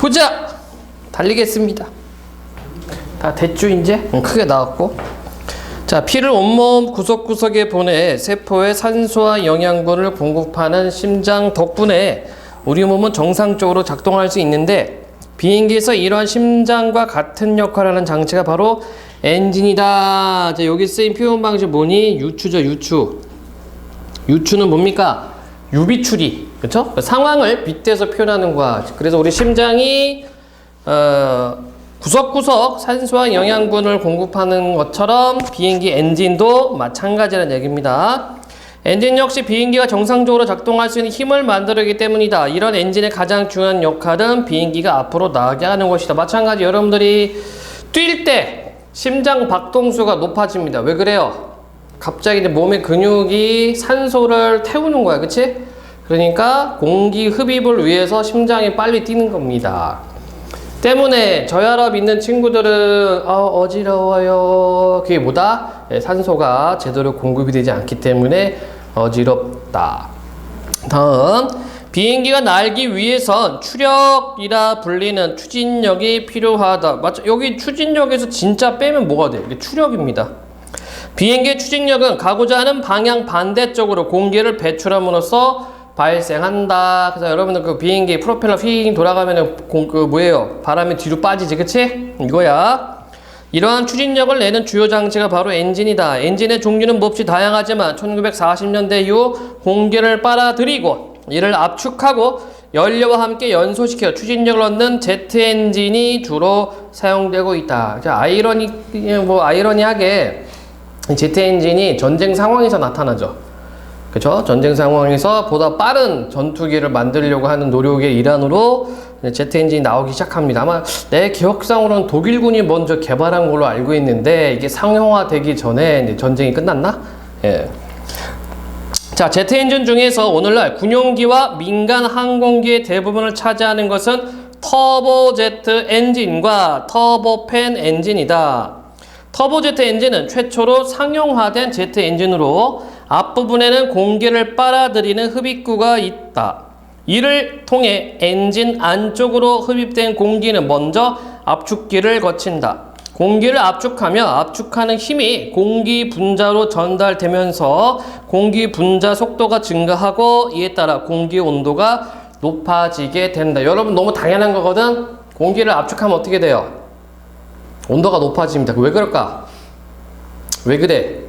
보자! 달리겠습니다. 다 됐죠 이제? 크게 나왔고. 자, 피를 온몸 구석구석에 보내 세포에 산소와 영양분을 공급하는 심장 덕분에 우리 몸은 정상적으로 작동할 수 있는데, 비행기에서 이러한 심장과 같은 역할을 하는 장치가 바로 엔진이다. 자, 여기 쓰인 표현 방식 뭐니? 유추죠, 유추. 유추는 뭡니까? 유비추리. 그쵸? 상황을 빗대서 표현하는 거야. 그래서 우리 심장이 구석구석 산소와 영양분을 공급하는 것처럼 비행기 엔진도 마찬가지라는 얘기입니다. 엔진 역시 비행기가 정상적으로 작동할 수 있는 힘을 만들기 때문이다. 이런 엔진의 가장 중요한 역할은 비행기가 앞으로 나가게 하는 것이다. 마찬가지 여러분들이 뛸 때 심장 박동수가 높아집니다. 왜 그래요? 갑자기 몸의 근육이 산소를 태우는 거야. 그치? 그러니까 공기 흡입을 위해서 심장이 빨리 뛰는 겁니다. 때문에 저혈압 있는 친구들은 어지러워요. 그게 뭐다? 산소가 제대로 공급이 되지 않기 때문에 어지럽다. 다음, 비행기가 날기 위해선 추력이라 불리는 추진력이 필요하다. 맞죠? 여기 추진력에서 진짜 빼면 뭐가 돼? 이게 추력입니다. 비행기의 추진력은 가고자 하는 방향 반대쪽으로 공기를 배출함으로써 발생한다. 그래서 여러분들 그 비행기 프로펠러 휙 돌아가면은 뭐예요? 바람이 뒤로 빠지지, 그치? 이거야. 이러한 추진력을 내는 주요 장치가 바로 엔진이다. 엔진의 종류는 몹시 다양하지만 1940년대 이후 공기를 빨아들이고 이를 압축하고 연료와 함께 연소시켜 추진력을 얻는 제트 엔진이 주로 사용되고 있다. 아이러니하게 제트 엔진이 전쟁 상황에서 나타나죠. 그쵸? 전쟁 상황에서 보다 빠른 전투기를 만들려고 하는 노력의 일환으로 제트 엔진이 나오기 시작합니다. 아마 내 기억상으로는 독일군이 먼저 개발한 걸로 알고 있는데, 이게 상용화되기 전에 이제 전쟁이 끝났나? 예. 자, 제트 엔진 중에서 오늘날 군용기와 민간 항공기의 대부분을 차지하는 것은 터보제트 엔진과 터보팬 엔진이다. 터보제트 엔진은 최초로 상용화된 제트 엔진으로 앞부분에는 공기를 빨아들이는 흡입구가 있다. 이를 통해 엔진 안쪽으로 흡입된 공기는 먼저 압축기를 거친다. 공기를 압축하며 압축하는 힘이 공기 분자로 전달되면서 공기 분자 속도가 증가하고 이에 따라 공기 온도가 높아지게 된다. 여러분 너무 당연한 거거든. 공기를 압축하면 어떻게 돼요? 온도가 높아집니다. 왜 그럴까? 왜 그래?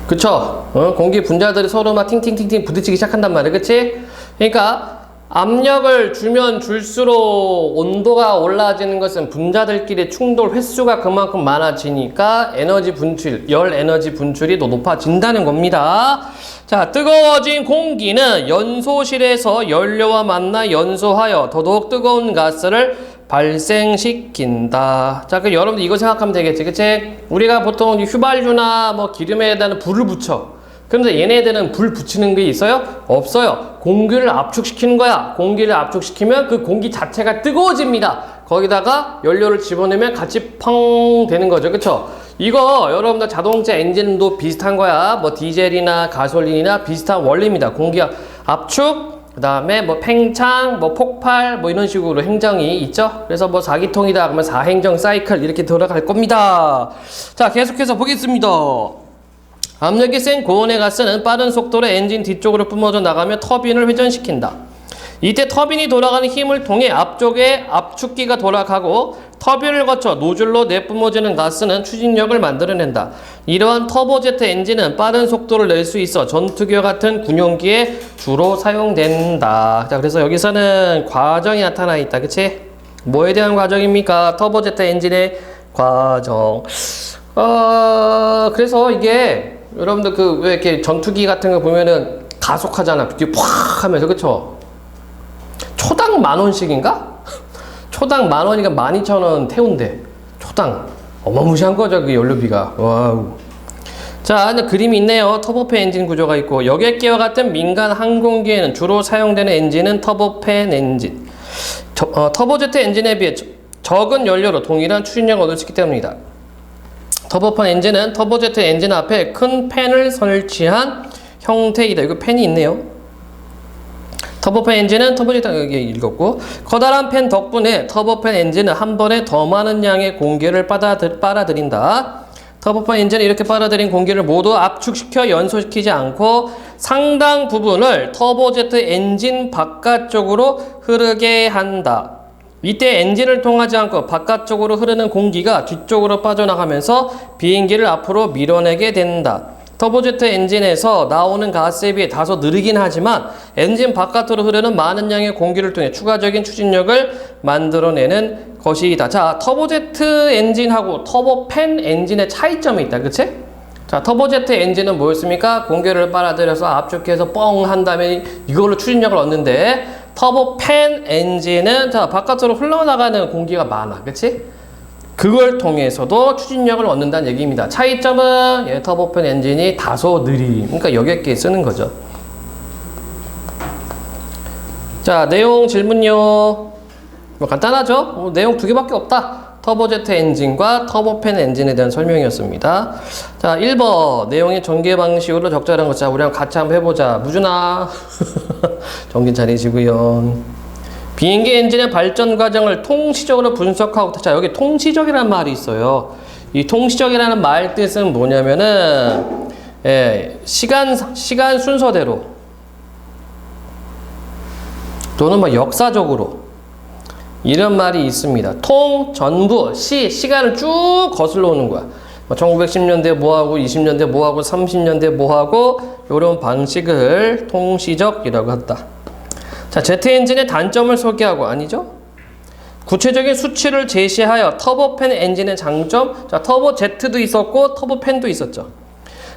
그쵸? 공기 분자들이 서로 막 팅팅팅팅 부딪히기 시작한단 말이야. 그치? 그러니까 압력을 주면 줄수록 온도가 올라지는 것은 분자들끼리 충돌 횟수가 그만큼 많아지니까 에너지 분출, 열 에너지 분출이 더 높아진다는 겁니다. 자, 뜨거워진 공기는 연소실에서 연료와 만나 연소하여 더더욱 뜨거운 가스를 발생시킨다. 자, 그럼 여러분들 이거 생각하면 되겠지, 그치? 우리가 보통 휘발유나 뭐 기름에다는 불을 붙여. 그런데 얘네들은 불 붙이는 게 있어요? 없어요. 공기를 압축시키는 거야. 공기를 압축시키면 그 공기 자체가 뜨거워집니다. 거기다가 연료를 집어넣으면 같이 펑 되는 거죠, 그쵸? 이거 여러분들 자동차 엔진도 비슷한 거야. 뭐 디젤이나 가솔린이나 비슷한 원리입니다. 공기 압축, 그 다음에 뭐 팽창, 뭐 폭발, 뭐 이런 식으로 행정이 있죠. 그래서 뭐 4기통이다 그러면 4행정 사이클 이렇게 돌아갈 겁니다. 자, 계속해서 보겠습니다. 압력이 센 고온의 가스는 빠른 속도로 엔진 뒤쪽으로 뿜어져 나가며 터빈을 회전시킨다. 이때 터빈이 돌아가는 힘을 통해 앞쪽에 압축기가 돌아가고 터빈을 거쳐 노즐로 내뿜어지는 가스는 추진력을 만들어낸다. 이러한 터보제트 엔진은 빠른 속도를 낼 수 있어 전투기와 같은 군용기에 주로 사용된다. 자, 그래서 여기서는 과정이 나타나 있다. 그치? 뭐에 대한 과정입니까? 터보제트 엔진의 과정. 그래서 이게 여러분들 왜 이렇게 전투기 같은 거 보면은 가속하잖아. 뒤에 팍 하면서, 그쵸? 초당 10,000원씩인가? 초당 10,000원이니까 12,000원 태운대. 초당. 어마무시한 거죠, 그 연료비가. 와우. 자, 그림이 있네요. 터보팬 엔진 구조가 있고, 여객기와 같은 민간 항공기에는 주로 사용되는 엔진은 터보팬 엔진. 터보제트 엔진에 비해 적은 연료로 동일한 추진력을 얻을 수 있기 때문이다. 터보팬 엔진은 터보제트 엔진 앞에 큰 팬을 설치한 형태이다. 이거 팬이 있네요. 터보팬 엔진은 터보제트 여기 읽었고 커다란 팬 덕분에 터보팬 엔진은 한 번에 더 많은 양의 공기를 빨아들인다. 터보팬 엔진은 이렇게 빨아들인 공기를 모두 압축시켜 연소시키지 않고 상당 부분을 터보제트 엔진 바깥쪽으로 흐르게 한다. 이때 엔진을 통하지 않고 바깥쪽으로 흐르는 공기가 뒤쪽으로 빠져나가면서 비행기를 앞으로 밀어내게 된다. 터보제트 엔진에서 나오는 가스에 비해 다소 느리긴 하지만 엔진 바깥으로 흐르는 많은 양의 공기를 통해 추가적인 추진력을 만들어내는 것이다. 자, 터보제트 엔진하고 터보팬 엔진의 차이점이 있다. 그치? 자, 터보제트 엔진은 뭐였습니까? 공기를 빨아들여서 압축해서 뻥 한 다음에 이걸로 추진력을 얻는데 터보팬 엔진은 자, 바깥으로 흘러나가는 공기가 많아. 그치? 그걸 통해서도 추진력을 얻는다는 얘기입니다. 차이점은 터보팬 엔진이 다소 느림. 그러니까 여기 있게 쓰는 거죠. 자, 내용 질문요. 뭐 간단하죠? 내용 두 개밖에 없다. 터보제트 엔진과 터보팬 엔진에 대한 설명이었습니다. 자, 1번 내용의 전개 방식으로 적절한 것. 자, 우리 같이 한번 해보자. 무준아 정신 차리시고요. 비행기 엔진의 발전 과정을 통시적으로 분석하고, 자, 여기 통시적이라는 말이 있어요. 이 통시적이라는 말 뜻은 뭐냐면은, 시간 순서대로 또는 뭐 역사적으로 이런 말이 있습니다. 전부, 시간을 쭉 거슬러 오는 거야. 1910년대 뭐하고, 20년대 뭐하고, 30년대 뭐하고, 이런 방식을 통시적이라고 한다. 자, 제트 엔진의 단점을 소개하고, 아니죠? 구체적인 수치를 제시하여 터보팬 엔진의 장점, 자, 터보 제트도 있었고 터보팬도 있었죠.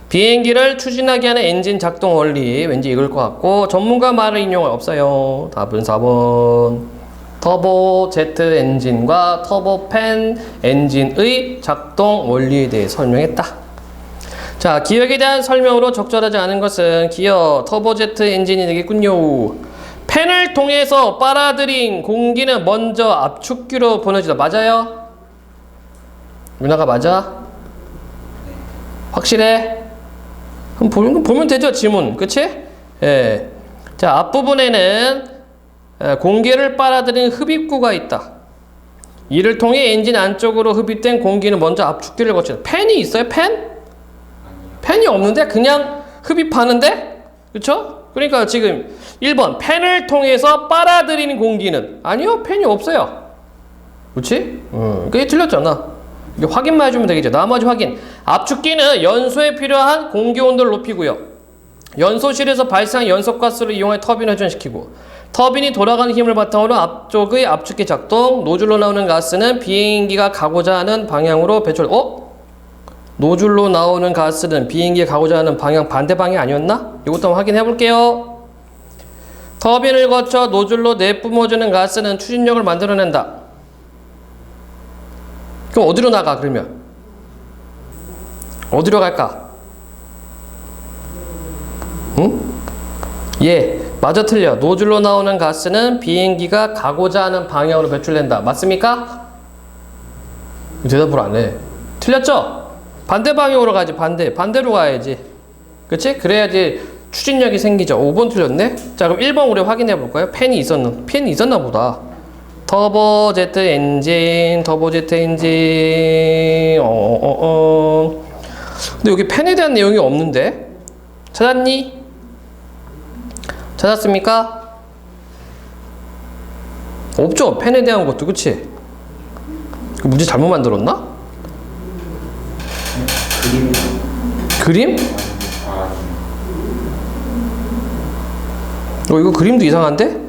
비행기를 추진하게 하는 엔진 작동 원리, 왠지 이걸 것 같고, 전문가 말을 인용할 없어요. 답은 4번. 터보 제트 엔진과 터보팬 엔진의 작동 원리에 대해 설명했다. 자, 기억에 대한 설명으로 적절하지 않은 것은 기억 터보 제트 엔진이 되겠군요. 팬을 통해서 빨아들인 공기는 먼저 압축기로 보내지다. 맞아요? 윤아가 맞아? 확실해? 그럼 보면 되죠, 지문. 그치? 예. 자, 앞부분에는 공기를 빨아들이는 흡입구가 있다. 이를 통해 엔진 안쪽으로 흡입된 공기는 먼저 압축기를 거친다. 팬이 있어요? 팬이 없는데 그냥 흡입하는데? 그쵸? 그러니까 지금 1번 팬을 통해서 빨아들이는 공기는 아니요, 팬이 없어요. 그렇지? 그게 틀렸잖아. 이게 확인만 해주면 되겠죠. 나머지 확인. 압축기는 연소에 필요한 공기 온도를 높이고요. 연소실에서 발생한 연소가스를 이용해 터빈을 회전시키고, 터빈이 돌아가는 힘을 바탕으로 앞쪽의 압축기 작동, 노즐로 나오는 가스는 비행기가 가고자 하는 방향으로 배출. 노즐로 나오는 가스는 비행기가 가고자 하는 방향 반대 방향이 아니었나? 이것도 한번 확인해 볼게요. 터빈을 거쳐 노즐로 내뿜어주는 가스는 추진력을 만들어낸다. 그럼 어디로 나가, 그러면? 어디로 갈까? 응? 맞아, 틀려. 노즐로 나오는 가스는 비행기가 가고자 하는 방향으로 배출된다. 맞습니까? 대답을 안 해. 틀렸죠? 반대 방향으로 가지. 반대로 가야지. 그치? 그래야지 추진력이 생기죠. 5번 틀렸네? 자, 그럼 1번 우리 확인해 볼까요? 팬이 있었나 보다. 터보 제트 엔진. 근데 여기 팬에 대한 내용이 없는데? 찾았니? 찾았습니까? 없죠? 팬에 대한 것도. 그치? 문제 잘못 만들었나? 그림? 이거 그림도 이상한데?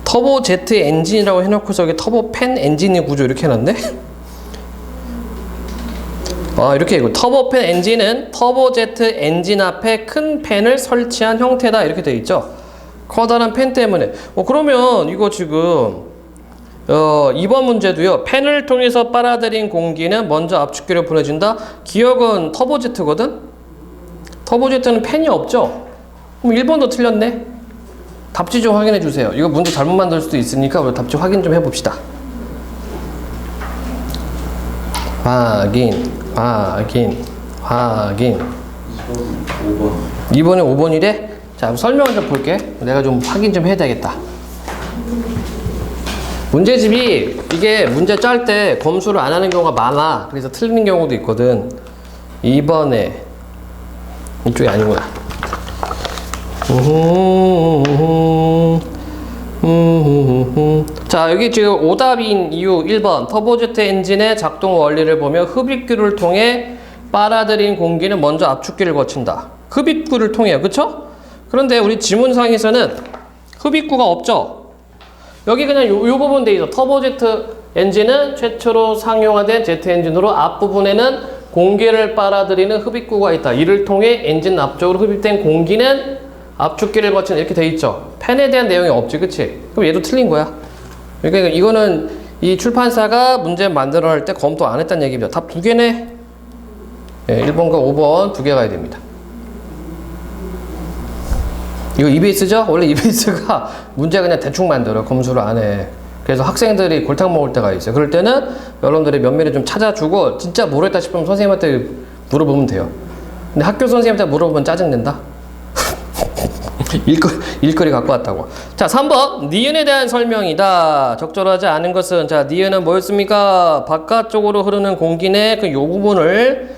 터보 제트 엔진이라고 해놓고서 여기 터보 팬 엔진의 구조 이렇게 해놨네? 이렇게 이거 터보 팬 엔진은 터보 제트 엔진 앞에 큰 팬을 설치한 형태다. 이렇게 되어 있죠. 커다란 팬 때문에. 그러면 이거 지금 2번 문제도요. 팬을 통해서 빨아들인 공기는 먼저 압축기로 보내진다. 기억은 터보제트거든? 터보제트는 팬이 없죠? 그럼 1번도 틀렸네? 답지 좀 확인해 주세요. 이거 문제 잘못 만들 수도 있으니까 우리 답지 확인 좀 해봅시다. 확인. 2번에 5번이래? 자, 자, 설명을 좀 볼게. 내가 좀 확인 좀 해야 되겠다. 문제집이 이게 문제 짤 때 검수를 안 하는 경우가 많아. 그래서 틀리는 경우도 있거든. 2번에 이쪽이 아니구나. 자, 여기 지금 오답인 이유 1번 터보제트 엔진의 작동 원리를 보며 흡입구를 통해 빨아들인 공기는 먼저 압축기를 거친다. 흡입구를 통해요. 그쵸? 그런데 우리 지문상에서는 흡입구가 없죠? 여기 그냥 요 부분 돼 있어. 터보제트 엔진은 최초로 상용화된 제트 엔진으로 앞부분에는 공기를 빨아들이는 흡입구가 있다. 이를 통해 엔진 앞쪽으로 흡입된 공기는 압축기를 거친 이렇게 돼 있죠. 팬에 대한 내용이 없지, 그치? 그럼 얘도 틀린 거야. 그러니까 이거는 이 출판사가 문제 만들어 할 때 검토 안 했다는 얘기입니다. 답 두 개네. 네, 1번과 5번 두 개 가야 됩니다. 이거 EBS죠? 원래 EBS가 문제 그냥 대충 만들어. 검수를 안 해. 그래서 학생들이 골탕 먹을 때가 있어요. 그럴 때는 여러분들이 면밀히 좀 찾아주고 진짜 모르겠다 싶으면 선생님한테 물어보면 돼요. 근데 학교 선생님한테 물어보면 짜증낸다? 일거리 갖고 왔다고. 자, 3번. 니은에 대한 설명이다. 적절하지 않은 것은, 자, 니은은 뭐였습니까? 바깥쪽으로 흐르는 공기 내 그 요 부분을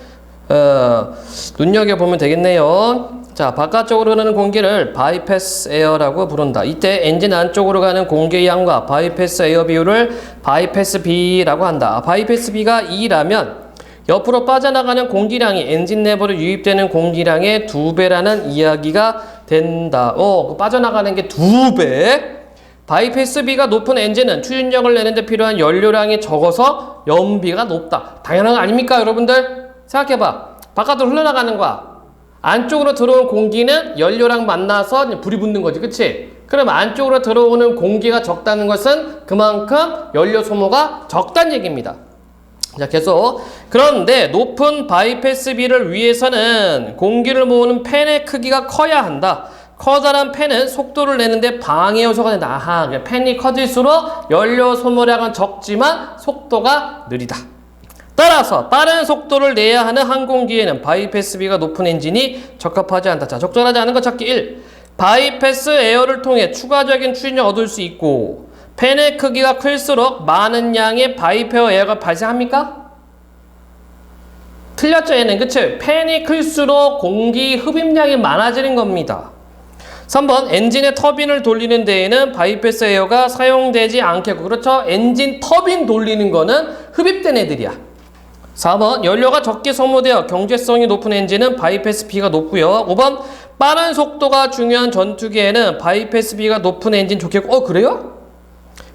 눈여겨보면 되겠네요. 자, 바깥쪽으로 흐르는 공기를 바이패스 에어라고 부른다. 이때 엔진 안쪽으로 가는 공기의 양과 바이패스 에어 비율을 바이패스 B라고 한다. 바이패스 B가 2라면 옆으로 빠져나가는 공기량이 엔진 내부로 유입되는 공기량의 2배라는 이야기가 된다. 빠져나가는 게 2배. 바이패스 B가 높은 엔진은 추진력을 내는데 필요한 연료량이 적어서 연비가 높다. 당연한 거 아닙니까, 여러분들? 생각해봐. 바깥으로 흘러나가는 거야. 안쪽으로 들어온 공기는 연료랑 만나서 불이 붙는 거지, 그치? 그럼 안쪽으로 들어오는 공기가 적다는 것은 그만큼 연료 소모가 적다는 얘기입니다. 자, 계속. 그런데 높은 바이패스 B를 위해서는 공기를 모으는 팬의 크기가 커야 한다. 커다란 팬은 속도를 내는데 방해 요소가 된다. 아하, 팬이 커질수록 연료 소모량은 적지만 속도가 느리다. 따라서 빠른 속도를 내야 하는 항공기에는 바이패스 B가 높은 엔진이 적합하지 않다. 자, 적절하지 않은 것 찾기 1. 바이패스 에어를 통해 추가적인 추진력을 얻을 수 있고 팬의 크기가 클수록 많은 양의 바이페어 에어가 발생합니까? 틀렸죠, 얘는. 그치? 팬이 클수록 공기 흡입량이 많아지는 겁니다. 3번. 엔진의 터빈을 돌리는 데에는 바이패스 에어가 사용되지 않겠고, 그렇죠? 엔진 터빈 돌리는 거는 흡입된 애들이야. 4번. 연료가 적게 소모되어 경제성이 높은 엔진은 바이패스 B가 높고요. 5번. 빠른 속도가 중요한 전투기에는 바이패스 B가 높은 엔진 좋겠고, 그래요?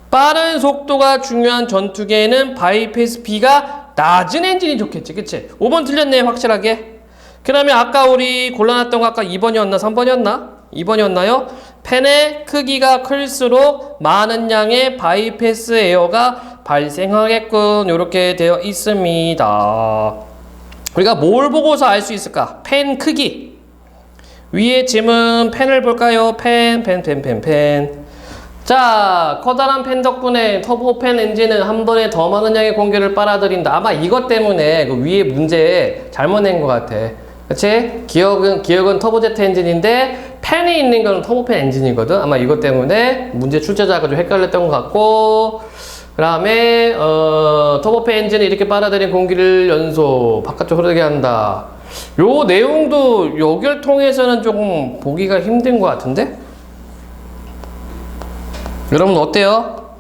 빠른 속도가 중요한 전투기에는 바이패스 B가 낮은 엔진이 좋겠지, 그치? 5번 틀렸네, 확실하게. 그 다음에 아까 우리 골라놨던 거 아까 2번이었나 3번이었나? 2번이었나요? 팬의 크기가 클수록 많은 양의 바이패스 에어가 발생하겠군. 이렇게 되어 있습니다. 우리가 뭘 보고서 알 수 있을까? 팬 크기. 위에 지문 팬을 볼까요? 팬. 자, 커다란 팬 덕분에 터보팬 엔진은 한 번에 더 많은 양의 공기를 빨아들인다. 아마 이것 때문에 그 위에 문제 잘못 낸 것 같아. 그치? 기억은 터보제트 엔진인데 팬이 있는 건 터보팬 엔진이거든. 아마 이것 때문에 문제 출제자가 좀 헷갈렸던 것 같고, 그 다음에 터보팬 엔진은 이렇게 빨아들인 공기를 연소 바깥쪽 흐르게 한다. 요 내용도 여기를 통해서는 조금 보기가 힘든 것 같은데? 여러분 어때요?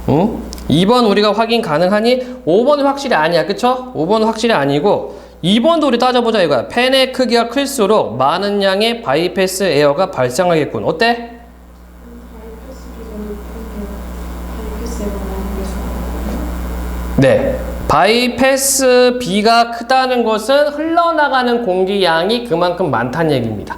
응? 2번 우리가 확인 가능하니? 5번은 확실히 아니야, 그쵸? 5번은 확실히 아니고 2번도 우리 따져보자 이거야. 팬의 크기가 클수록 많은 양의 바이패스 에어가 발생하겠군. 어때? 네. 바이패스 B가 크다는 것은 흘러나가는 공기 양이 그만큼 많다는 얘기입니다.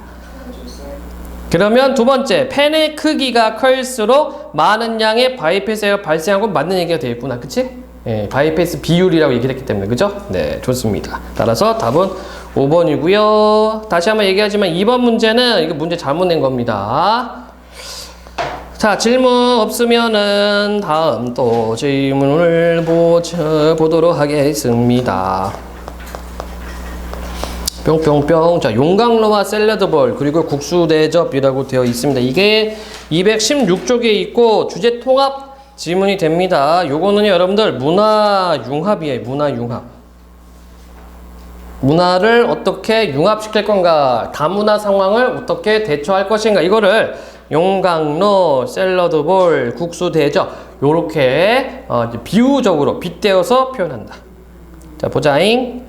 그러면 두 번째, 팬의 크기가 클수록 많은 양의 바이패스 에어가 발생하고 맞는 얘기가 되겠구나. 그치? 예, 바이패스 비율이라고 얘기를 했기 때문에. 그죠? 네, 좋습니다. 따라서 답은 5번이고요. 다시 한번 얘기하지만 2번 문제는 이거 문제 잘못 낸 겁니다. 자, 질문 없으면은 다음 또 질문을 보도록 하겠습니다. 뿅뿅뿅. 자, 용광로와 샐러드볼 그리고 국수 대접이라고 되어 있습니다. 이게 216쪽에 있고 주제 통합 지문이 됩니다. 요거는 여러분들 문화융합이에요. 문화융합. 문화를 어떻게 융합시킬 건가, 다문화 상황을 어떻게 대처할 것인가, 이거를 용광로, 샐러드볼, 국수 대접 요렇게 비유적으로 빗대어서 표현한다. 자, 보자잉.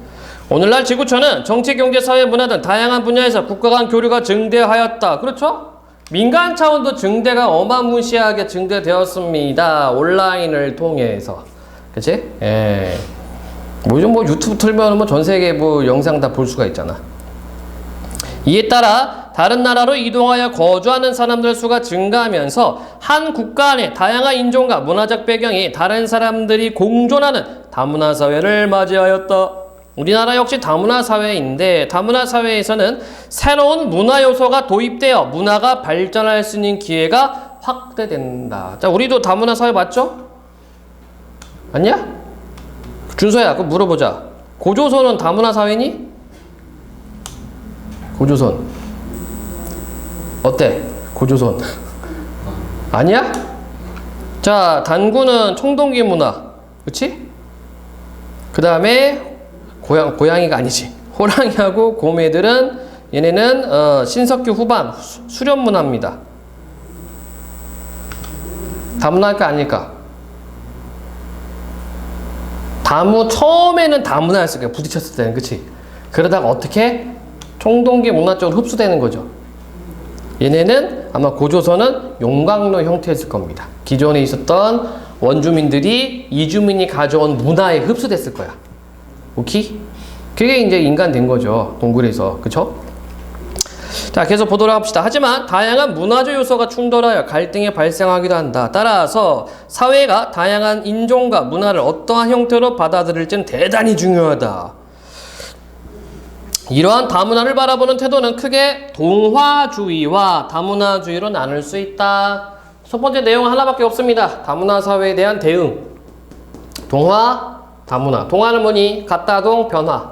오늘날 지구촌은 정치, 경제, 사회, 문화 등 다양한 분야에서 국가 간 교류가 증대하였다. 그렇죠? 민간 차원도 증대가 어마무시하게 증대되었습니다. 온라인을 통해서. 그치? 예. 요즘 유튜브 틀면 전 세계 영상 다 볼 수가 있잖아. 이에 따라 다른 나라로 이동하여 거주하는 사람들 수가 증가하면서 한 국가 안에 다양한 인종과 문화적 배경이 다른 사람들이 공존하는 다문화 사회를 맞이하였다. 우리나라 역시 다문화 사회인데, 다문화 사회에서는 새로운 문화 요소가 도입되어 문화가 발전할 수 있는 기회가 확대된다. 자, 우리도 다문화 사회 맞죠? 아니야? 준서야, 그거 물어보자. 고조선은 다문화 사회니? 고조선 어때? 고조선 아니야? 자, 단군은 청동기 문화, 그치? 그 다음에 고양이가 아니지, 호랑이하고 곰애들은 얘네는 신석기 후반 수련 문화입니다. 다문화일까 아닐까? 처음에는 다문화였을 거야, 부딪혔을 때는. 그치? 그러다가 어떻게 청동기 문화 쪽으로 흡수되는 거죠. 얘네는 아마 고조선은 용광로 형태였을 겁니다. 기존에 있었던 원주민들이 이주민이 가져온 문화에 흡수됐을 거야. 오케이? 그게 이제 인간 된 거죠, 동굴에서. 그쵸? 자, 계속 보도록 합시다. 하지만 다양한 문화적 요소가 충돌하여 갈등이 발생하기도 한다. 따라서 사회가 다양한 인종과 문화를 어떠한 형태로 받아들일지는 대단히 중요하다. 이러한 다문화를 바라보는 태도는 크게 동화주의와 다문화주의로 나눌 수 있다. 첫 번째 내용은 하나밖에 없습니다. 다문화 사회에 대한 대응. 동화, 다문화. 동화는 뭐니? 같다동, 변화.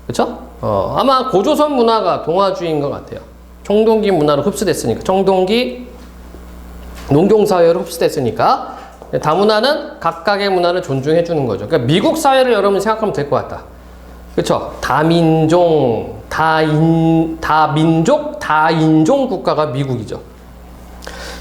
그쵸? 아마 고조선 문화가 동화주의인 것 같아요. 청동기 문화로 흡수됐으니까. 청동기 농경사회로 흡수됐으니까. 다문화는 각각의 문화를 존중해주는 거죠. 그러니까 미국 사회를 여러분 생각하면 될 것 같다. 그쵸? 다민족, 다인종 국가가 미국이죠.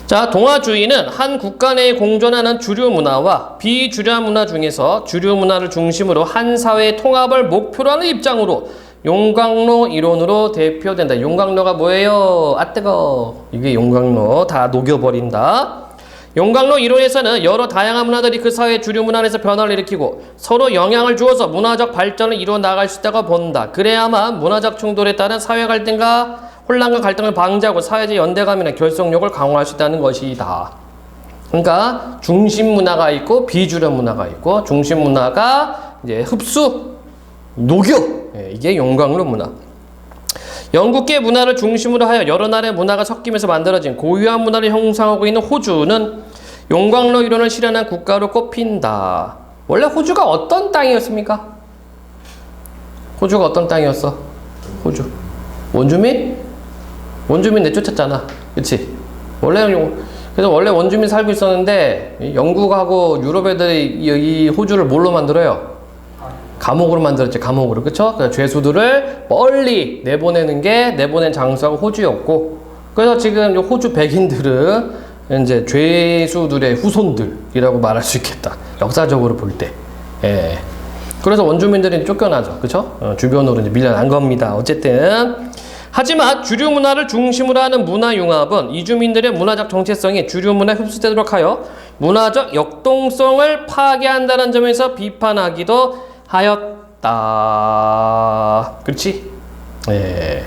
자, 동화주의는 한 국가 내에 공존하는 주류 문화와 비주류 문화 중에서 주류 문화를 중심으로 한 사회의 통합을 목표로 하는 입장으로 용광로 이론으로 대표된다. 용광로가 뭐예요? 아 뜨거. 이게 용광로. 다 녹여버린다. 용광로 이론에서는 여러 다양한 문화들이 그 사회의 주류 문화 안에서 변화를 일으키고 서로 영향을 주어서 문화적 발전을 이루어 나갈 수 있다고 본다. 그래야만 문화적 충돌에 따른 사회 갈등과 혼란과 갈등을 방지하고 사회적 연대감이나 결속력을 강화할 수 있다는 것이다. 그러니까 중심 문화가 있고 비주류 문화가 있고, 중심 문화가 이제 흡수, 녹여. 이게 용광로 문화. 영국계 문화를 중심으로 하여 여러 나라의 문화가 섞이면서 만들어진 고유한 문화를 형성하고 있는 호주는 용광로 이론을 실현한 국가로 꼽힌다. 원래 호주가 어떤 땅이었습니까? 호주가 어떤 땅이었어? 호주. 원주민? 원주민 내쫓았잖아. 그치? 그래서 원래 원주민 살고 있었는데, 영국하고 유럽 애들이 이 호주를 뭘로 만들어요? 감옥으로 만들었지, 감옥으로. 그쵸? 그래서 죄수들을 멀리 내보낸 장소가 호주였고, 그래서 지금 호주 백인들은 이제 죄수들의 후손들이라고 말할 수 있겠다. 역사적으로 볼 때. 예. 그래서 원주민들이 쫓겨나죠. 그쵸? 주변으로 이제 밀려난 겁니다. 어쨌든. 하지만 주류 문화를 중심으로 하는 문화융합은 이주민들의 문화적 정체성이 주류 문화에 흡수되도록 하여 문화적 역동성을 파괴한다는 점에서 비판하기도 하였다. 그렇지? 예.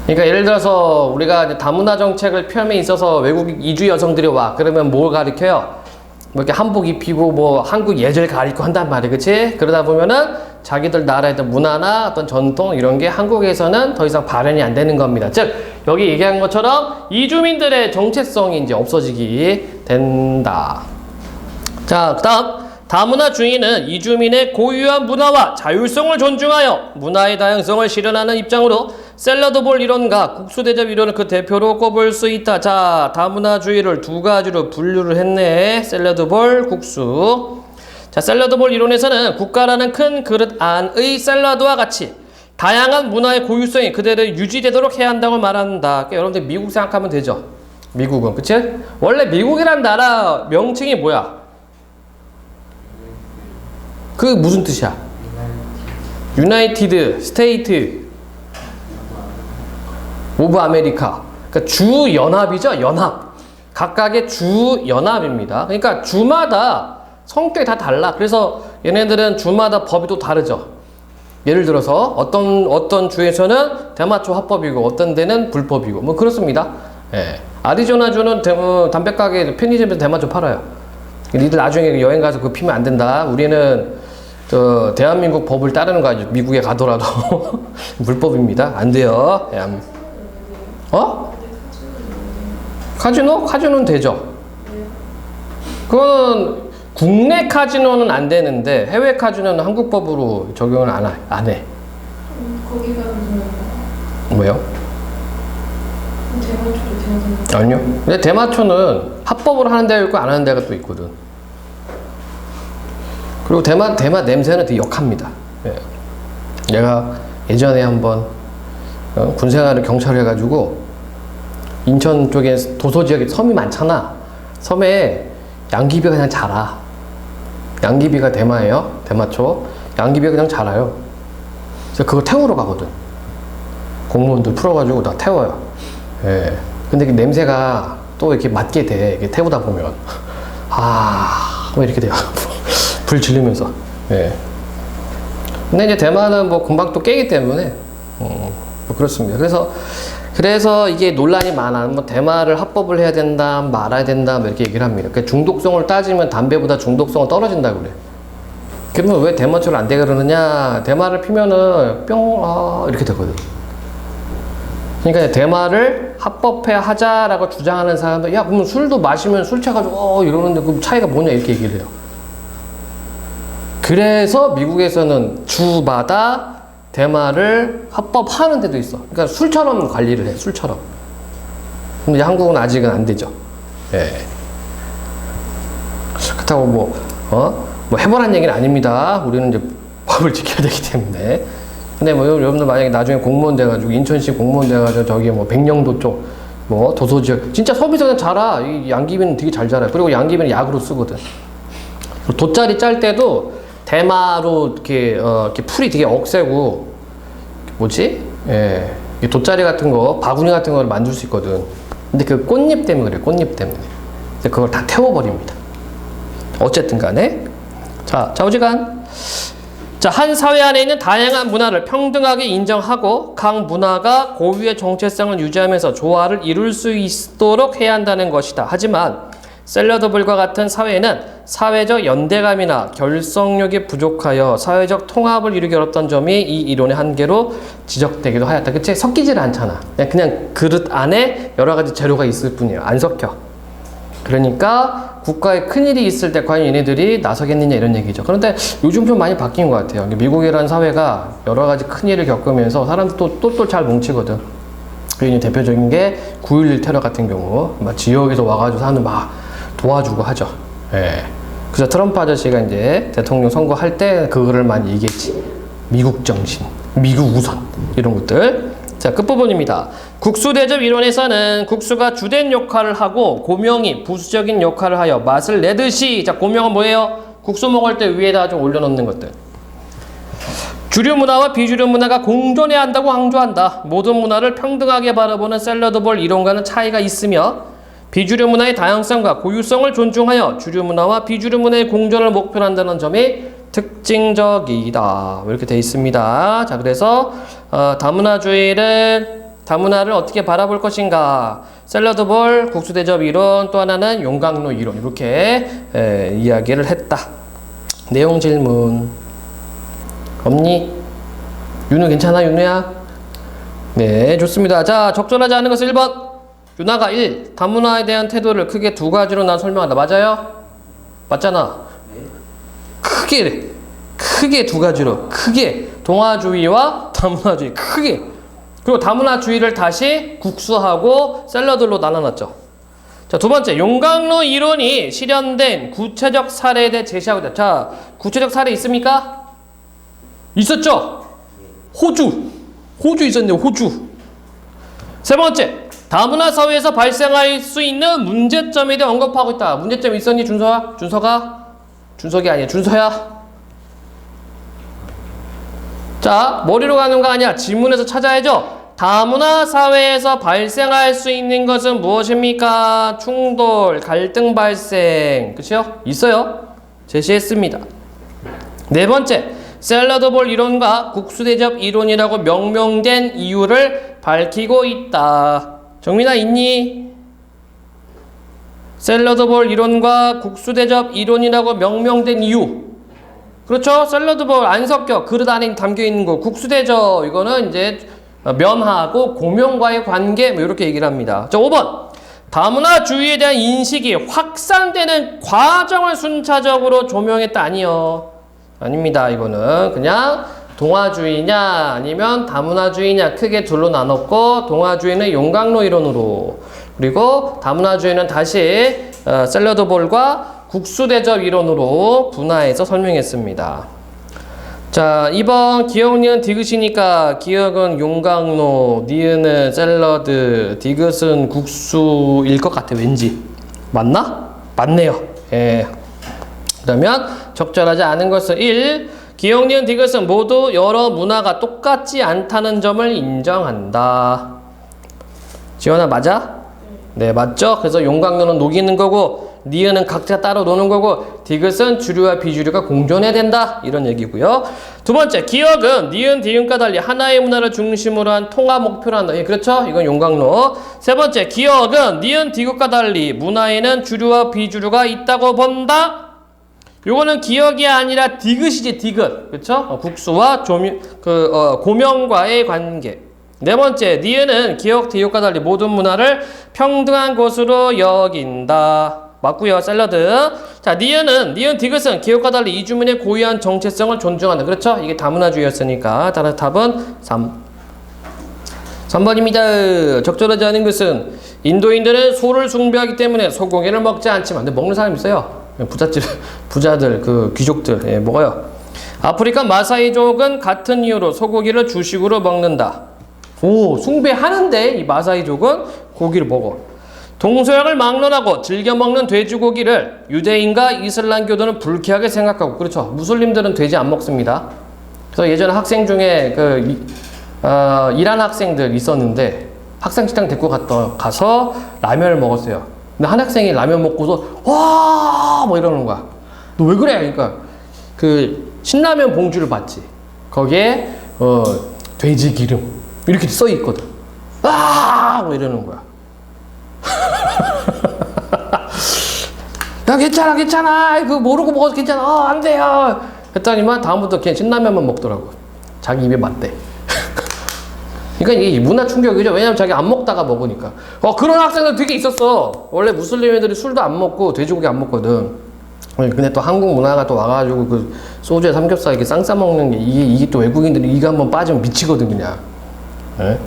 그러니까 예를 들어서 우리가 이제 다문화 정책을 펼에 있어서 외국 이주 여성들이 와. 그러면 뭘 가리켜요? 뭐 이렇게 한복 입히고 뭐 한국 예절 가리고 한단 말이에요. 그치? 그러다 보면은 자기들 나라의 문화나 어떤 전통 이런 게 한국에서는 더 이상 발현이 안 되는 겁니다. 즉, 여기 얘기한 것처럼 이주민들의 정체성이 이제 없어지게 된다. 자, 그 다음 다문화주의는 이주민의 고유한 문화와 자율성을 존중하여 문화의 다양성을 실현하는 입장으로 샐러드볼 이론과 국수대접 이론을 그 대표로 꼽을 수 있다. 자, 다문화주의를 두 가지로 분류를 했네. 샐러드볼, 국수. 자, 샐러드볼 이론에서는 국가라는 큰 그릇 안의 샐러드와 같이 다양한 문화의 고유성이 그대로 유지되도록 해야 한다고 말한다. 그러니까 여러분들 미국 생각하면 되죠. 미국은, 그치? 원래 미국이란 나라 명칭이 뭐야? 그 무슨 뜻이야? 유나이티드 스테이트 오브 아메리카. 그러니까 주 연합이죠. 연합. 각각의 주 연합입니다. 그러니까 주마다 성격이 다 달라. 그래서 얘네들은 주마다 법이 또 다르죠. 예를 들어서 어떤 주에서는 대마초 합법이고 어떤 데는 불법이고 뭐 그렇습니다. 예. 아리조나주는 담배가게 편의점에서 대마초 팔아요. 니들 나중에 여행 가서 그거 피면 안 된다. 우리는 대한민국 법을 따르는 거 아니죠. 미국에 가더라도 불법입니다. 안 돼요. 예. 카지노? 카지노는 되죠. 그거는 국내 카지노는 안 되는데 해외 카지노는 한국 법으로 적용을 안 해. 거기 가면 왜요? 대마초도 되는 아니요. 근데 대마초는 합법으로 하는 데가 있고 안 하는 데가 또 있거든. 그리고 대마 냄새는 되게 역합니다. 예. 내가 예전에 한번 군생활을 경찰을 해가지고 인천 쪽에 도서 지역에 섬이 많잖아. 섬에 양귀비가 그냥 자라. 양귀비가 대마예요. 대마초. 양귀비가 그냥 자라요. 그래서 그거 태우러 가거든. 공무원들 풀어가지고 다 태워요. 예. 근데 그 냄새가 또 이렇게 맡게 돼. 이렇게 태우다 보면. 뭐 이렇게 돼요. 불 지르면서. 예. 근데 이제 대마는 뭐 금방 또 깨기 때문에, 뭐 그렇습니다. 그래서 이게 논란이 많아. 뭐 대마를 합법을 해야 된다, 말아야 된다, 뭐 이렇게 얘기를 합니다. 그러니까 중독성을 따지면 담배보다 중독성은 떨어진다고 그래. 그러면 왜 대마초를 안 되게 그러느냐? 대마를 피면은 이렇게 되거든. 그러니까 대마를 합법해야 하자라고 주장하는 사람들, 야, 그러면 술도 마시면 술 취해가지고 이러는데 그 차이가 뭐냐 이렇게 얘기를 해요. 그래서 미국에서는 주마다 대마를 합법하는 데도 있어. 그러니까 술처럼 관리를 해, 술처럼. 근데 한국은 아직은 안 되죠. 예. 그렇다고 뭐 해보라는 얘기는 아닙니다. 우리는 이제 법을 지켜야 되기 때문에. 근데 뭐 여러분들 만약에 나중에 공무원 돼가지고 인천시 공무원 돼가지고 저기 뭐 백령도 쪽 뭐 도서지역 진짜 서비스는 자라. 이 양귀비는 되게 잘 자라요. 그리고 양귀비는 약으로 쓰거든. 돗자리 짤 때도 대마로 이렇게 풀이 되게 억세고 예, 돗자리 같은 거, 바구니 같은 거를 만들 수 있거든. 근데 그 꽃잎 때문에 그래, 꽃잎 때문에. 그걸 다 태워버립니다. 어쨌든 간에. 자, 좌우지간. 자, 한 사회 안에 있는 다양한 문화를 평등하게 인정하고 각 문화가 고유의 정체성을 유지하면서 조화를 이룰 수 있도록 해야 한다는 것이다. 하지만 샐러드볼과 같은 사회는 사회적 연대감이나 결속력이 부족하여 사회적 통합을 이루기 어렵다는 점이 이 이론의 한계로 지적되기도 하였다. 그치? 섞이질 않잖아. 그냥 그릇 안에 여러 가지 재료가 있을 뿐이에요. 안 섞여. 그러니까 국가에 큰일이 있을 때 과연 얘네들이 나서겠느냐 이런 얘기죠. 그런데 요즘 좀 많이 바뀐 것 같아요. 미국이라는 사회가 여러 가지 큰일을 겪으면서 사람들 또 잘 뭉치거든. 그게 대표적인 게 9.11 테러 같은 경우 막 지역에서 와가지고 사람들 막 도와주고 하죠. 예. 그래서 트럼프 아저씨가 이제 대통령 선거할 때 그거를 많이 얘기했지. 미국 정신, 미국 우선 이런 것들. 자, 끝부분입니다. 국수대접 이론에서는 국수가 주된 역할을 하고 고명이 부수적인 역할을 하여 맛을 내듯이. 자, 고명은 뭐예요? 국수 먹을 때 위에다 좀 올려놓는 것들. 주류 문화와 비주류 문화가 공존해야 한다고 강조한다. 모든 문화를 평등하게 바라보는 샐러드볼 이론과는 차이가 있으며 비주류 문화의 다양성과 고유성을 존중하여 주류 문화와 비주류 문화의 공존을 목표로 한다는 점이 특징적이다. 이렇게 되어 있습니다. 자, 그래서 다문화를 어떻게 바라볼 것인가? 샐러드볼, 국수대접 이론, 또 하나는 용광로 이론. 이렇게 이야기를 했다. 내용 질문 없니? 윤우 괜찮아, 윤우야? 네, 좋습니다. 자, 적절하지 않은 것은 1번. 윤아가 1. 다문화에 대한 태도를 크게 두 가지로 난 설명한다. 맞아요? 맞잖아. 크게 두 가지로 크게 동아주의와 다문화주의 크게 그리고 다문화주의를 다시 국수하고 샐러드로 나눠놨죠. 자, 두 번째 용광로 이론이 실현된 구체적 사례에 대해 제시하고 있다. 자, 구체적 사례 있습니까? 있었죠? 호주 있었네요. 호주. 세 번째 다문화 사회에서 발생할 수 있는 문제점에 대해 언급하고 있다. 문제점 있었니 준서야? 준석이 아니야. 준서야? 자, 머리로 가는 거 아니야. 지문에서 찾아야죠. 다문화 사회에서 발생할 수 있는 것은 무엇입니까? 충돌, 갈등 발생. 그쵸? 있어요. 제시했습니다. 네 번째, 샐러드볼 이론과 국수대접 이론이라고 명명된 이유를 밝히고 있다. 정민아 있니? 샐러드볼 이론과 국수대접 이론이라고 명명된 이유. 그렇죠? 샐러드볼 안 섞여. 그릇 안에 담겨있는 거. 국수대접 이거는 이제 면하고 고명과의 관계 뭐 이렇게 얘기를 합니다. 자, 5번. 다문화주의에 대한 인식이 확산되는 과정을 순차적으로 조명했다. 아니요. 아닙니다. 이거는 그냥 동아주의냐 아니면 다문화주의냐 크게 둘로 나눴고 동아주의는 용광로 이론으로 그리고 다문화주의는 다시 샐러드볼과 국수대접 이론으로 분화해서 설명했습니다. 자, 2번 기억, 니은, 디귿이니까 기억은 용광로, 니은은 샐러드, 디귿은 국수일 것 같아. 왠지. 맞나? 맞네요. 예. 그러면 적절하지 않은 것은 1. 기억, 니은, 디귿은 모두 여러 문화가 똑같지 않다는 점을 인정한다. 지원아 맞아? 네, 맞죠? 그래서 용광로는 녹이는 거고 니은은 각자 따로 노는 거고 디귿은 주류와 비주류가 공존해야 된다. 이런 얘기고요. 두 번째, 기억은 니은, 디귿과 달리 하나의 문화를 중심으로 한 통합 목표로 한다. 예, 그렇죠? 이건 용광로. 세 번째, 기억은 니은, 디귿과 달리 문화에는 주류와 비주류가 있다고 본다. 요거는 기억이 아니라 디귿이지, 디귿. 그렇죠? 국수와 고명과의 관계. 네 번째, 니은은 기억, 디귿과 달리 모든 문화를 평등한 것으로 여긴다. 맞고요. 샐러드. 자, 니은, 디귿은 기억과 달리 이주민의 고유한 정체성을 존중한다. 그렇죠? 이게 다문화주의였으니까. 따라서 답은 3번입니다. 적절하지 않은 것은 인도인들은 소를 숭배하기 때문에 소고기를 먹지 않지만 근데 먹는 사람 있어요. 부자들, 그 귀족들 예, 먹어요. 아프리카 마사이족은 같은 이유로 소고기를 주식으로 먹는다. 오, 숭배하는데 이 마사이족은 고기를 먹어. 동서양을 막론하고 즐겨 먹는 돼지고기를 유대인과 이슬람교도는 불쾌하게 생각하고 그렇죠. 무슬림들은 돼지 안 먹습니다. 그래서 예전에 학생 중에 이란 학생들 있었는데 학생 식당 데리고 가서 라면을 먹었어요. 근데 한 학생이 라면 먹고서 와! 뭐 이러는 거야. 너 왜 그래? 그러니까 그 신라면 봉지를 봤지. 거기에 돼지 기름 이렇게 써 있거든. 아! 뭐 이러는 거야. 야, 괜찮아. 그거 모르고 먹어도 괜찮아. 안 돼요. 했더니만 다음부터 그냥 신라면만 먹더라고. 자기 입에 맞대. 그러니까 이게 문화 충격이죠. 왜냐면 자기 안 먹다가 먹으니까. 그런 학생들 되게 있었어. 원래 무슬림 애들이 술도 안 먹고 돼지고기 안 먹거든. 근데 또 한국 문화가 또 와가지고 그 소주에 삼겹살 이렇게 쌍 싸먹는 게 이게 또 외국인들이 이거 한번 빠지면 미치거든 그냥. 네?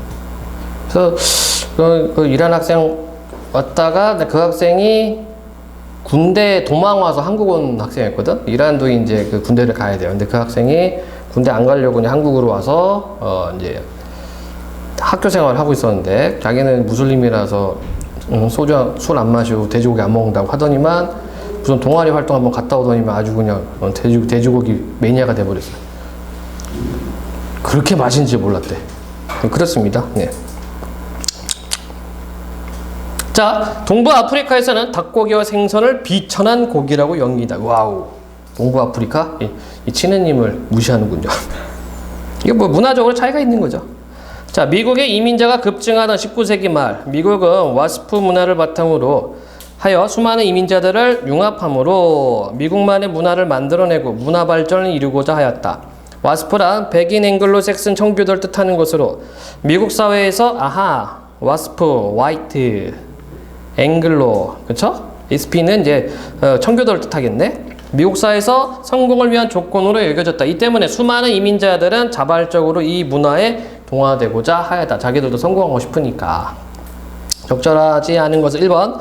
그래서 그 이란 학생 왔다가 그 학생이 군대 도망 와서 한국 온 학생이었거든. 이란도 이제 그 군대를 가야 돼요. 근데 그 학생이 군대 안 가려고 그냥 한국으로 와서 이제 학교 생활을 하고 있었는데 자기는 무슬림이라서 술 안 마시고 돼지고기 안 먹는다고 하더니만 무슨 동아리 활동 한번 갔다 오더니만 아주 그냥 돼지고기 매니아가 돼버렸어요. 그렇게 맛있는지 몰랐대. 그렇습니다. 네. 자, 동부 아프리카에서는 닭고기와 생선을 비천한 고기라고 여깁니다. 와우. 동부 아프리카? 이 친해님을 무시하는군요. 이게 뭐 문화적으로 차이가 있는 거죠. 자, 미국의 이민자가 급증하던 19세기 말, 미국은 와스프 문화를 바탕으로 하여 수많은 이민자들을 융합함으로 미국만의 문화를 만들어내고 문화 발전을 이루고자 하였다. 와스프란 백인 앵글로 섹슨 청교도를 뜻하는 것으로 미국 사회에서 와스프, 화이트, 앵글로, 그쵸? SP는 이제 청교도를 뜻하겠네. 미국사에서 성공을 위한 조건으로 여겨졌다. 이 때문에 수많은 이민자들은 자발적으로 이 문화에 동화되고자 하였다. 자기들도 성공하고 싶으니까. 적절하지 않은 것은 1번.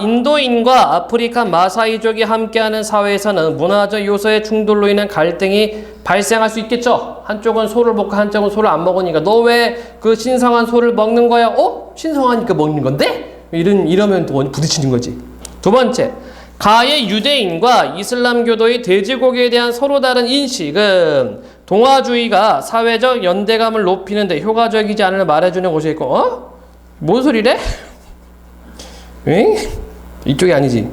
인도인과 아프리카 마사이족이 함께하는 사회에서는 문화적 요소의 충돌로 인한 갈등이 발생할 수 있겠죠. 한쪽은 소를 먹고 한쪽은 소를 안 먹으니까 너 왜 그 신성한 소를 먹는 거야? 신성하니까 먹는 건데? 이러면 또 부딪히는 거지. 두 번째, 가의 유대인과 이슬람교도의 돼지고기에 대한 서로 다른 인식은 동화주의가 사회적 연대감을 높이는데 효과적이지 않을 말해주는 곳이 있고, 뭔 소리래? 응? 이쪽이 아니지.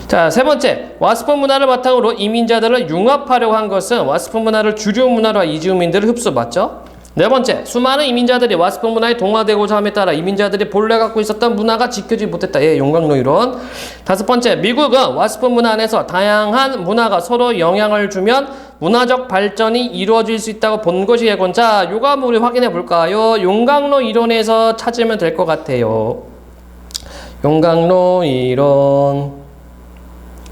자, 세 번째, 와스프 문화를 바탕으로 이민자들을 융합하려고 한 것은 와스프 문화를 주류 문화로 이주민들을 흡수, 맞죠? 네 번째, 수많은 이민자들이 와스프 문화에 동화되고자 함에 따라 이민자들이 본래 갖고 있었던 문화가 지켜지지 못했다. 용광로 이론. 다섯 번째, 미국은 와스프 문화 안에서 다양한 문화가 서로 영향을 주면 문화적 발전이 이루어질 수 있다고 본 것이 예건. 자, 요거 한번 우리 확인해 볼까요? 용광로 이론에서 찾으면 될 것 같아요. 용광로 이론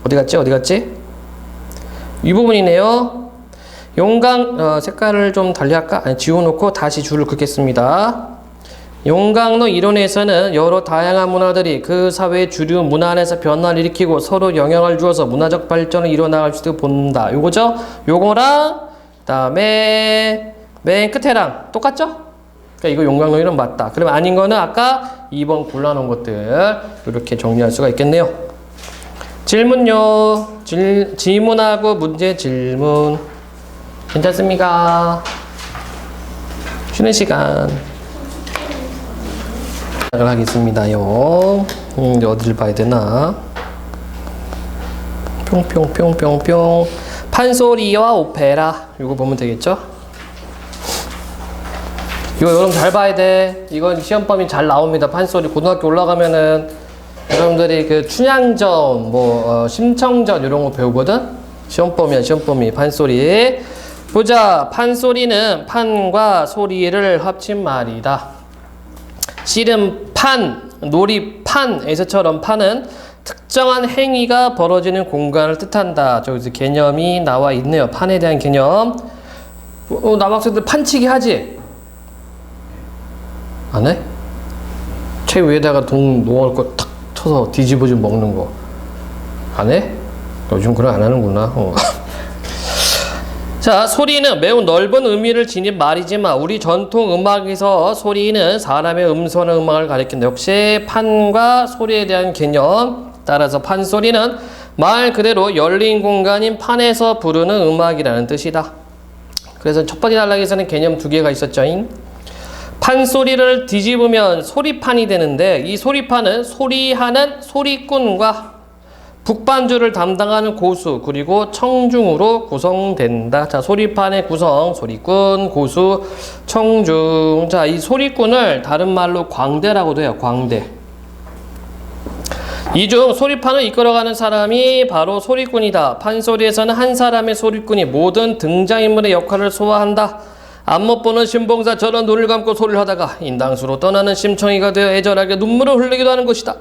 어디 갔지? 이 부분이네요. 색깔을 좀 달리 할까? 아니, 지워놓고 다시 줄을 긋겠습니다. 용광로 이론에서는 여러 다양한 문화들이 그 사회의 주류 문화 안에서 변화를 일으키고 서로 영향을 주어서 문화적 발전을 이뤄나갈 수 있다고 본다. 요거죠? 요거랑 그다음에 맨 끝에랑 똑같죠? 그러니까 이거 용광로 이론 맞다. 그러면 아닌 거는 아까 2번 골라놓은 것들 이렇게 정리할 수가 있겠네요. 질문요. 질문하고 문제 질문. 괜찮습니까? 쉬는 시간. 시작을 하겠습니다요. 어디를 봐야 되나? 뿅뿅뿅뿅뿅. 판소리와 오페라. 이거 보면 되겠죠? 이거 여러분 잘 봐야 돼. 이건 시험 범위 잘 나옵니다. 판소리. 고등학교 올라가면은 여러분들이 그 춘향전, 심청전 이런 거 배우거든? 시험범위야, 시험범위. 판소리. 보자. 판소리는 판과 소리를 합친 말이다. 씨름 판, 놀이 판에서처럼 판은 특정한 행위가 벌어지는 공간을 뜻한다. 저기서 개념이 나와 있네요. 판에 대한 개념. 남학생들 판치기 하지? 안 해? 채 위에다가 동 놓을 거 탁 쳐서 뒤집어져 먹는 거 안 해? 요즘 그런 안 하는구나. 자, 소리는 매우 넓은 의미를 지닌 말이지만 우리 전통 음악에서 소리는 사람의 음소나 음악을 가리킨다. 역시 판과 소리에 대한 개념. 따라서 판소리는 말 그대로 열린 공간인 판에서 부르는 음악이라는 뜻이다. 그래서 첫 번째 단락에서는 개념 두 개가 있었죠. 판소리를 뒤집으면 소리판이 되는데 이 소리판은 소리하는 소리꾼과 북반주를 담당하는 고수 그리고 청중으로 구성된다. 자, 소리판의 구성, 소리꾼, 고수, 청중. 자, 이 소리꾼을 다른 말로 광대라고도 해요. 광대. 이 중 소리판을 이끌어가는 사람이 바로 소리꾼이다. 판소리에서는 한 사람의 소리꾼이 모든 등장인물의 역할을 소화한다. 안못 보는 신봉사처럼 눈을 감고 소리를 하다가 인당수로 떠나는 심청이가 되어 애절하게 눈물을 흘리기도 하는 것이다.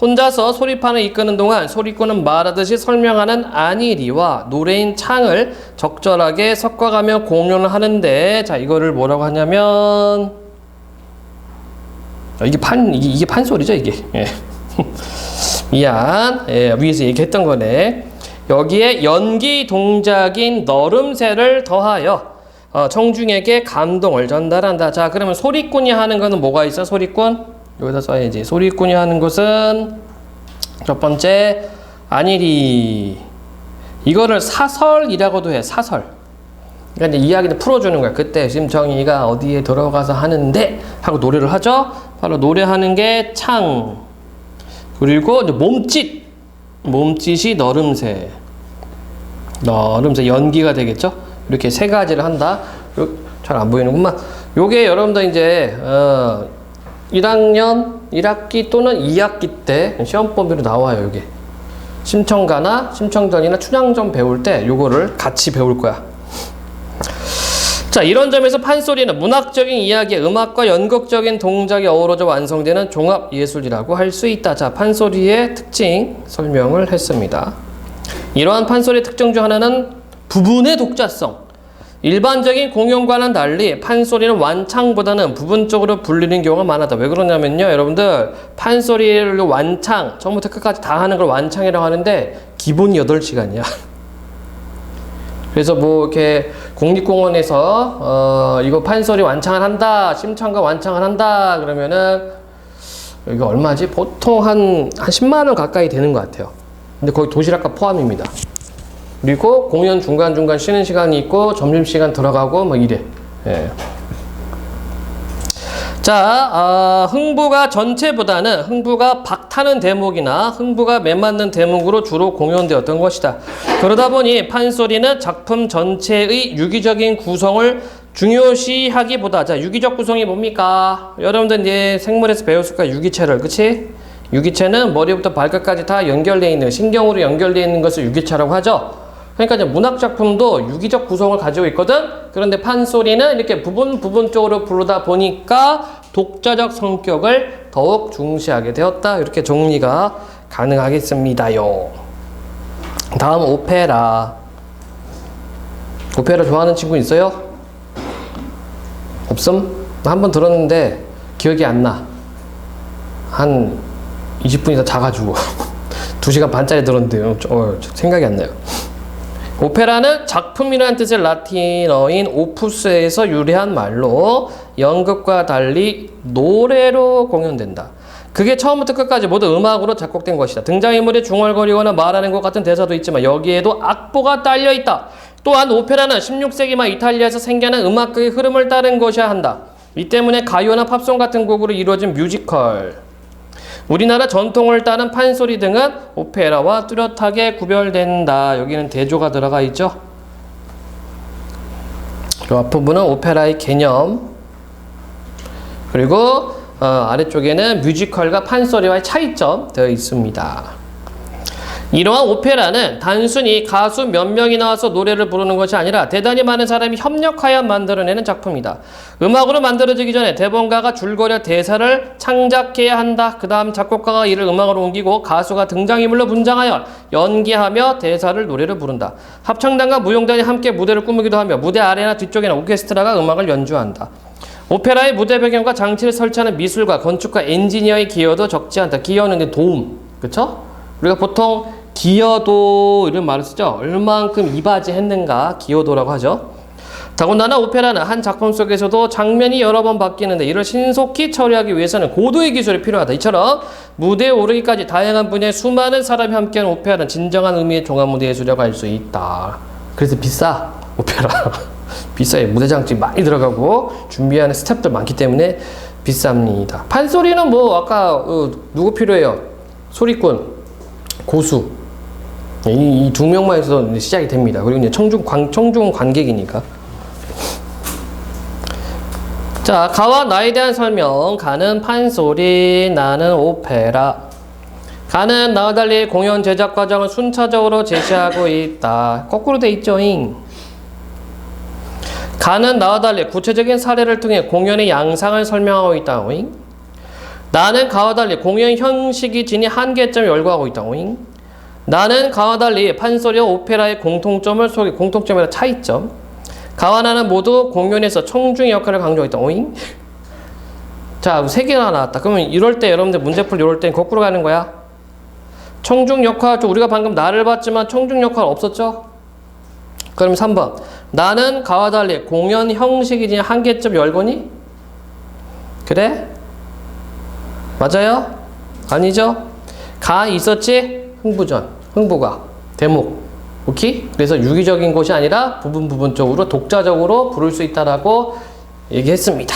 혼자서 소리판을 이끄는 동안 소리꾼은 말하듯이 설명하는 안일이와 노래인 창을 적절하게 섞어가며 공연을 하는데, 자, 이거를 뭐라고 하냐면 이게 판소리죠, 이게. 예. 미안. 예, 위에서 얘기했던 거네. 여기에 연기 동작인 너름새를 더하여 청중에게 감동을 전달한다. 자, 그러면 소리꾼이 하는 거는 뭐가 있어? 소리꾼? 여기다 써야지. 소리꾼이 하는 것은 첫 번째, 안일이. 이거를 사설이라고도 해. 사설. 그러니까 이제 이야기를 풀어주는 거야. 그때 심청이가 어디에 들어가서 하는데 하고 노래를 하죠. 바로 노래하는 게 창. 그리고 이제 몸짓. 몸짓이 너름새. 너름새 연기가 되겠죠. 이렇게 세 가지를 한다. 잘 안 보이는구만. 요게 여러분들 이제 1학년 1학기 또는 2학기 때 시험 범위로 나와요. 요게 심청가나 심청전이나 춘향전 배울 때 요거를 같이 배울 거야. 자, 이런 점에서 판소리는 문학적인 이야기에 음악과 연극적인 동작이 어우러져 완성되는 종합 예술이라고 할 수 있다. 자, 판소리의 특징 설명을 했습니다. 이러한 판소리의 특징 중 하나는 부분의 독자성. 일반적인 공연과는 달리 판소리는 완창보다는 부분적으로 불리는 경우가 많았다. 왜 그러냐면요, 여러분들 판소리를 완창, 처음부터 끝까지 다 하는 걸 완창이라고 하는데 기본이 8시간이야. 그래서 뭐 이렇게 국립공원에서 이거 판소리 완창을 한다, 심창과 완창을 한다 그러면은 이거 얼마지? 보통 한 10만 원 가까이 되는 것 같아요. 근데 거기 도시락값 포함입니다. 그리고 공연 중간중간 쉬는 시간이 있고 점심시간 들어가고 뭐 이래. 예. 자, 흥부가 전체보다는 흥부가 박타는 대목이나 흥부가 매맞는 대목으로 주로 공연되었던 것이다. 그러다 보니 판소리는 작품 전체의 유기적인 구성을 중요시하기보다, 자, 유기적 구성이 뭡니까? 여러분들 이제 생물에서 배웠을 거야, 유기체를. 그치? 유기체는 머리부터 발끝까지 다 연결되어 있는, 신경으로 연결되어 있는 것을 유기체라고 하죠. 그러니까 이제 문학작품도 유기적 구성을 가지고 있거든? 그런데 판소리는 이렇게 부분적으로 부르다 보니까 독자적 성격을 더욱 중시하게 되었다. 이렇게 정리가 가능하겠습니다요. 다음 오페라. 오페라 좋아하는 친구 있어요? 없음? 나 한 번 들었는데 기억이 안 나. 한 20분 이상 자가지고 2시간 반짜리 들었는데 생각이 안 나요. 오페라는 작품이라는 뜻의 라틴어인 오푸스에서 유래한 말로 연극과 달리 노래로 공연된다. 그게 처음부터 끝까지 모두 음악으로 작곡된 것이다. 등장인물이 중얼거리거나 말하는 것 같은 대사도 있지만 여기에도 악보가 딸려 있다. 또한 오페라는 16세기 말 이탈리아에서 생겨난 음악극의 흐름을 따른 것이어야 한다. 이 때문에 가요나 팝송 같은 곡으로 이루어진 뮤지컬, 우리나라 전통을 따른 판소리 등은 오페라와 뚜렷하게 구별된다. 여기는 대조가 들어가 있죠. 이 앞부분은 오페라의 개념, 그리고 아래쪽에는 뮤지컬과 판소리와의 차이점 되어 있습니다. 이러한 오페라는 단순히 가수 몇 명이 나와서 노래를 부르는 것이 아니라 대단히 많은 사람이 협력하여 만들어내는 작품이다. 음악으로 만들어지기 전에 대본가가 줄거리 대사를 창작해야 한다. 그 다음 작곡가가 이를 음악으로 옮기고 가수가 등장인물로 분장하여 연기하며 대사를 노래를 부른다. 합창단과 무용단이 함께 무대를 꾸미기도 하며 무대 아래나 뒤쪽에는 오케스트라가 음악을 연주한다. 오페라의 무대 배경과 장치를 설치하는 미술가, 건축가, 엔지니어의 기여도 적지 않다. 기여는 도움, 그쵸? 우리가 보통 기여도 이런 말을 쓰죠. 얼만큼 이바지했는가 기여도라고 하죠. 더군다나 오페라는 한 작품 속에서도 장면이 여러 번 바뀌는데 이를 신속히 처리하기 위해서는 고도의 기술이 필요하다. 이처럼 무대에 오르기까지 다양한 분야의 수많은 사람이 함께하는 오페라는 진정한 의미의 종합무대 예술이라고 할 수 있다. 그래서 비싸, 오페라. 비싸요. 무대 장치 많이 들어가고 준비하는 스텝들 많기 때문에 비쌉니다. 판소리는 뭐 아까 누구 필요해요? 소리꾼, 고수. 이 두 명만 해서 시작이 됩니다. 그리고 이제 청중 관객이니까. 자, 가와 나에 대한 설명. 가는 판소리, 나는 오페라. 가는 나와 달리 공연 제작 과정을 순차적으로 제시하고 있다. 거꾸로 돼 있죠잉. 가는 나와 달리 구체적인 사례를 통해 공연의 양상을 설명하고 있다. 오잉. 나는 가와 달리 공연 형식이 지닌 한계점을 열거하고 있다. 오잉. 나는 가와 달리 판소리와 오페라의 공통점을 소개, 공통점이라 차이점. 가와 나는 모두 공연에서 청중의 역할을 강조했다. 오잉? 자, 3개가 나왔다. 그러면 이럴 때 여러분들 문제풀 이럴 땐 거꾸로 가는 거야. 청중 역할, 우리가 방금 나를 봤지만 청중 역할 없었죠? 그럼 3번. 나는 가와 달리 공연 형식이 지닌 한계점 열거니? 그래? 맞아요? 아니죠? 가 있었지? 흥부가 대목. 오케이? 그래서 유기적인 것이 아니라 부분적으로 독자적으로 부를 수 있다라고 얘기했습니다.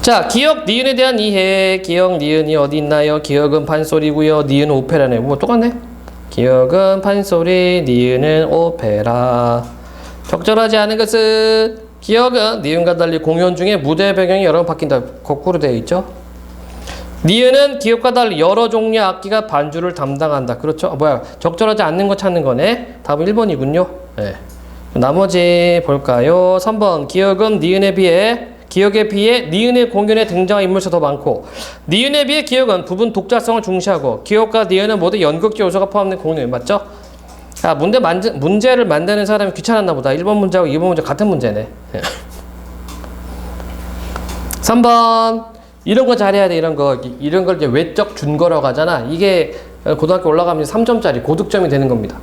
자, 기역, 니은에 대한 이해. 기역, 니은이 어디 있나요? 기역은 판소리고요. 니은은 오페라네. 뭐 똑같네. 기역은 판소리, 니은은 오페라. 적절하지 않은 것은 기역은 니은과 달리 공연 중에 무대 배경이 여러 번 바뀐다. 거꾸로 되어 있죠. 니은은 기역과 달리 여러 종류의 악기가 반주를 담당한다. 그렇죠? 적절하지 않는 거 찾는 거네. 답은 1번이군요. 네. 나머지 볼까요? 3번. 기역은 니은에 비해 기억에 비해 니은의 공연에 등장한 인물수 더 많고 니은에 비해 기억은 부분 독자성을 중시하고 기억과 니은은 모두 연극적 요소가 포함된 공연 맞죠? 아, 문제를 만드는 사람이 귀찮았나 보다. 1번 문제하고 2번 문제 같은 문제네. 3번 이런 거 잘해야 돼. 이런 걸 이제 외적 준거라고 하잖아. 이게 고등학교 올라가면 3점짜리 고득점이 되는 겁니다.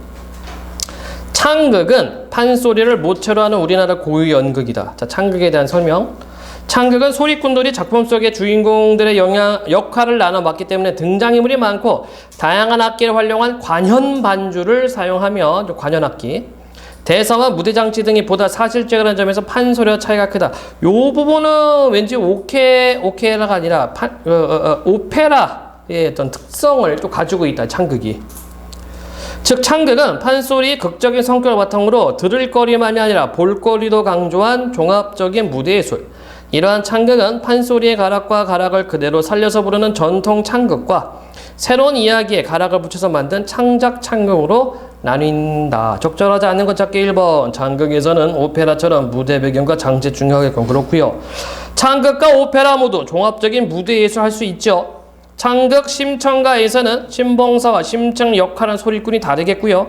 창극은 판소리를 모체로 하는 우리나라 고유 연극이다. 자, 창극에 대한 설명. 창극은 소리꾼들이 작품 속의 주인공들의 역할을 나눠 맡기 때문에 등장인물이 많고 다양한 악기를 활용한 관현 반주를 사용하며 관현악기, 대사와 무대장치 등이 보다 사실적이라는 점에서 판소리와 차이가 크다. 요 부분은 왠지 오케라가 아니라 오페라의 어떤 특성을 또 가지고 있다. 창극이. 즉 창극은 판소리의 극적인 성격을 바탕으로 들을 거리만이 아니라 볼거리도 강조한 종합적인 무대예술. 이러한 창극은 판소리의 가락과 가락을 그대로 살려서 부르는 전통 창극과 새로운 이야기에 가락을 붙여서 만든 창작 창극으로 나뉜다. 적절하지 않는 것 찾기 1번. 창극에서는 오페라처럼 무대 배경과 장치 중요하겠고 그렇고요. 창극과 오페라 모두 종합적인 무대 예술 할 수 있죠. 창극 심청가에서는 심봉사와 심청 역할은 소리꾼이 다르겠고요.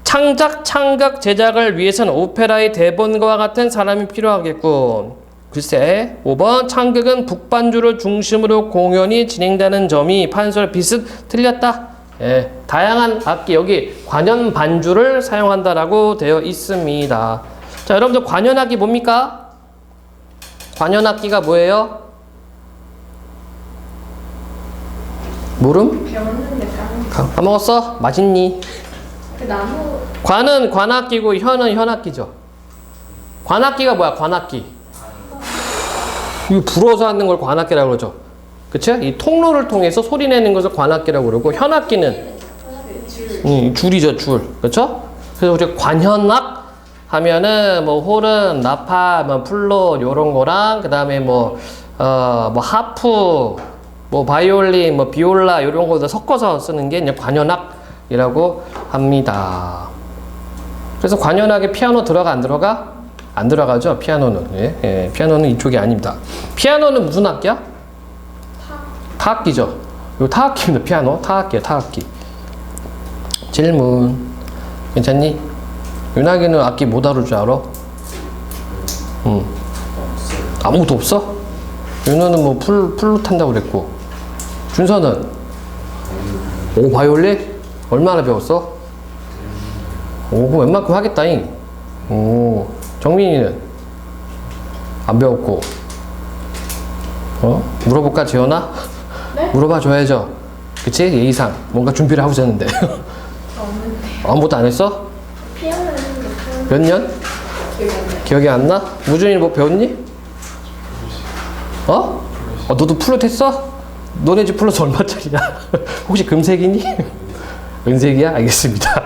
창극 제작을 위해서는 오페라의 대본과 같은 사람이 필요하겠군. 글쎄 5번 창극은 북반주를 중심으로 공연이 진행되는 점이 판소리 비슷 틀렸다. 예, 다양한 악기 여기 관현 반주를 사용한다라고 되어 있습니다. 자, 여러분들 관현악기 뭡니까? 관현악기가 뭐예요? 모름? 배웠는데 까먹었어? 맛있니? 그 나무 관은 관악기고 현은 현악기죠. 관악기가 뭐야? 관악기. 이거 불어서 하는 걸 관악기라고 그러죠. 그쵸? 이 통로를 통해서 소리 내는 것을 관악기라고 그러고 현악기는 줄이죠, 줄. 그쵸? 그래서 우리가 관현악 하면은 뭐 홀은, 나파, 뭐 플룻 요런 거랑 그다음에 뭐 하프, 뭐 바이올린, 뭐 비올라 요런 거를 섞어서 쓰는 게 이제 관현악이라고 합니다. 그래서 관현악에 피아노 들어가 안 들어가? 안 들어가죠, 피아노는. 예, 피아노는 이쪽이 아닙니다. 피아노는 무슨 악기야? 타악기죠. 이거 타악기입니다. 피아노 타악기야, 타악기. 질문. 괜찮니? 윤학이는 악기 뭐 다룰 줄 알아? 아무것도 없어? 윤호는 뭐 플룻 한다고 그랬고. 준서는? 오, 바이올린? 얼마나 배웠어? 오, 그럼 웬만큼 하겠다잉. 오, 정민이는? 안 배웠고. 물어볼까, 지연아? 네? 물어봐 줘야죠. 그치? 예의상. 뭔가 준비를 하고 잤는데. 없는데 아무것도 안 했어? 피아노 했는데 몇 년? 기억이 안 나요. 기억이 안 나? 무준이 뭐 배웠니? 너도 플룻 했어? 너네 집 플룻 얼마짜리야? 혹시 금색이니? 은색이야? 알겠습니다.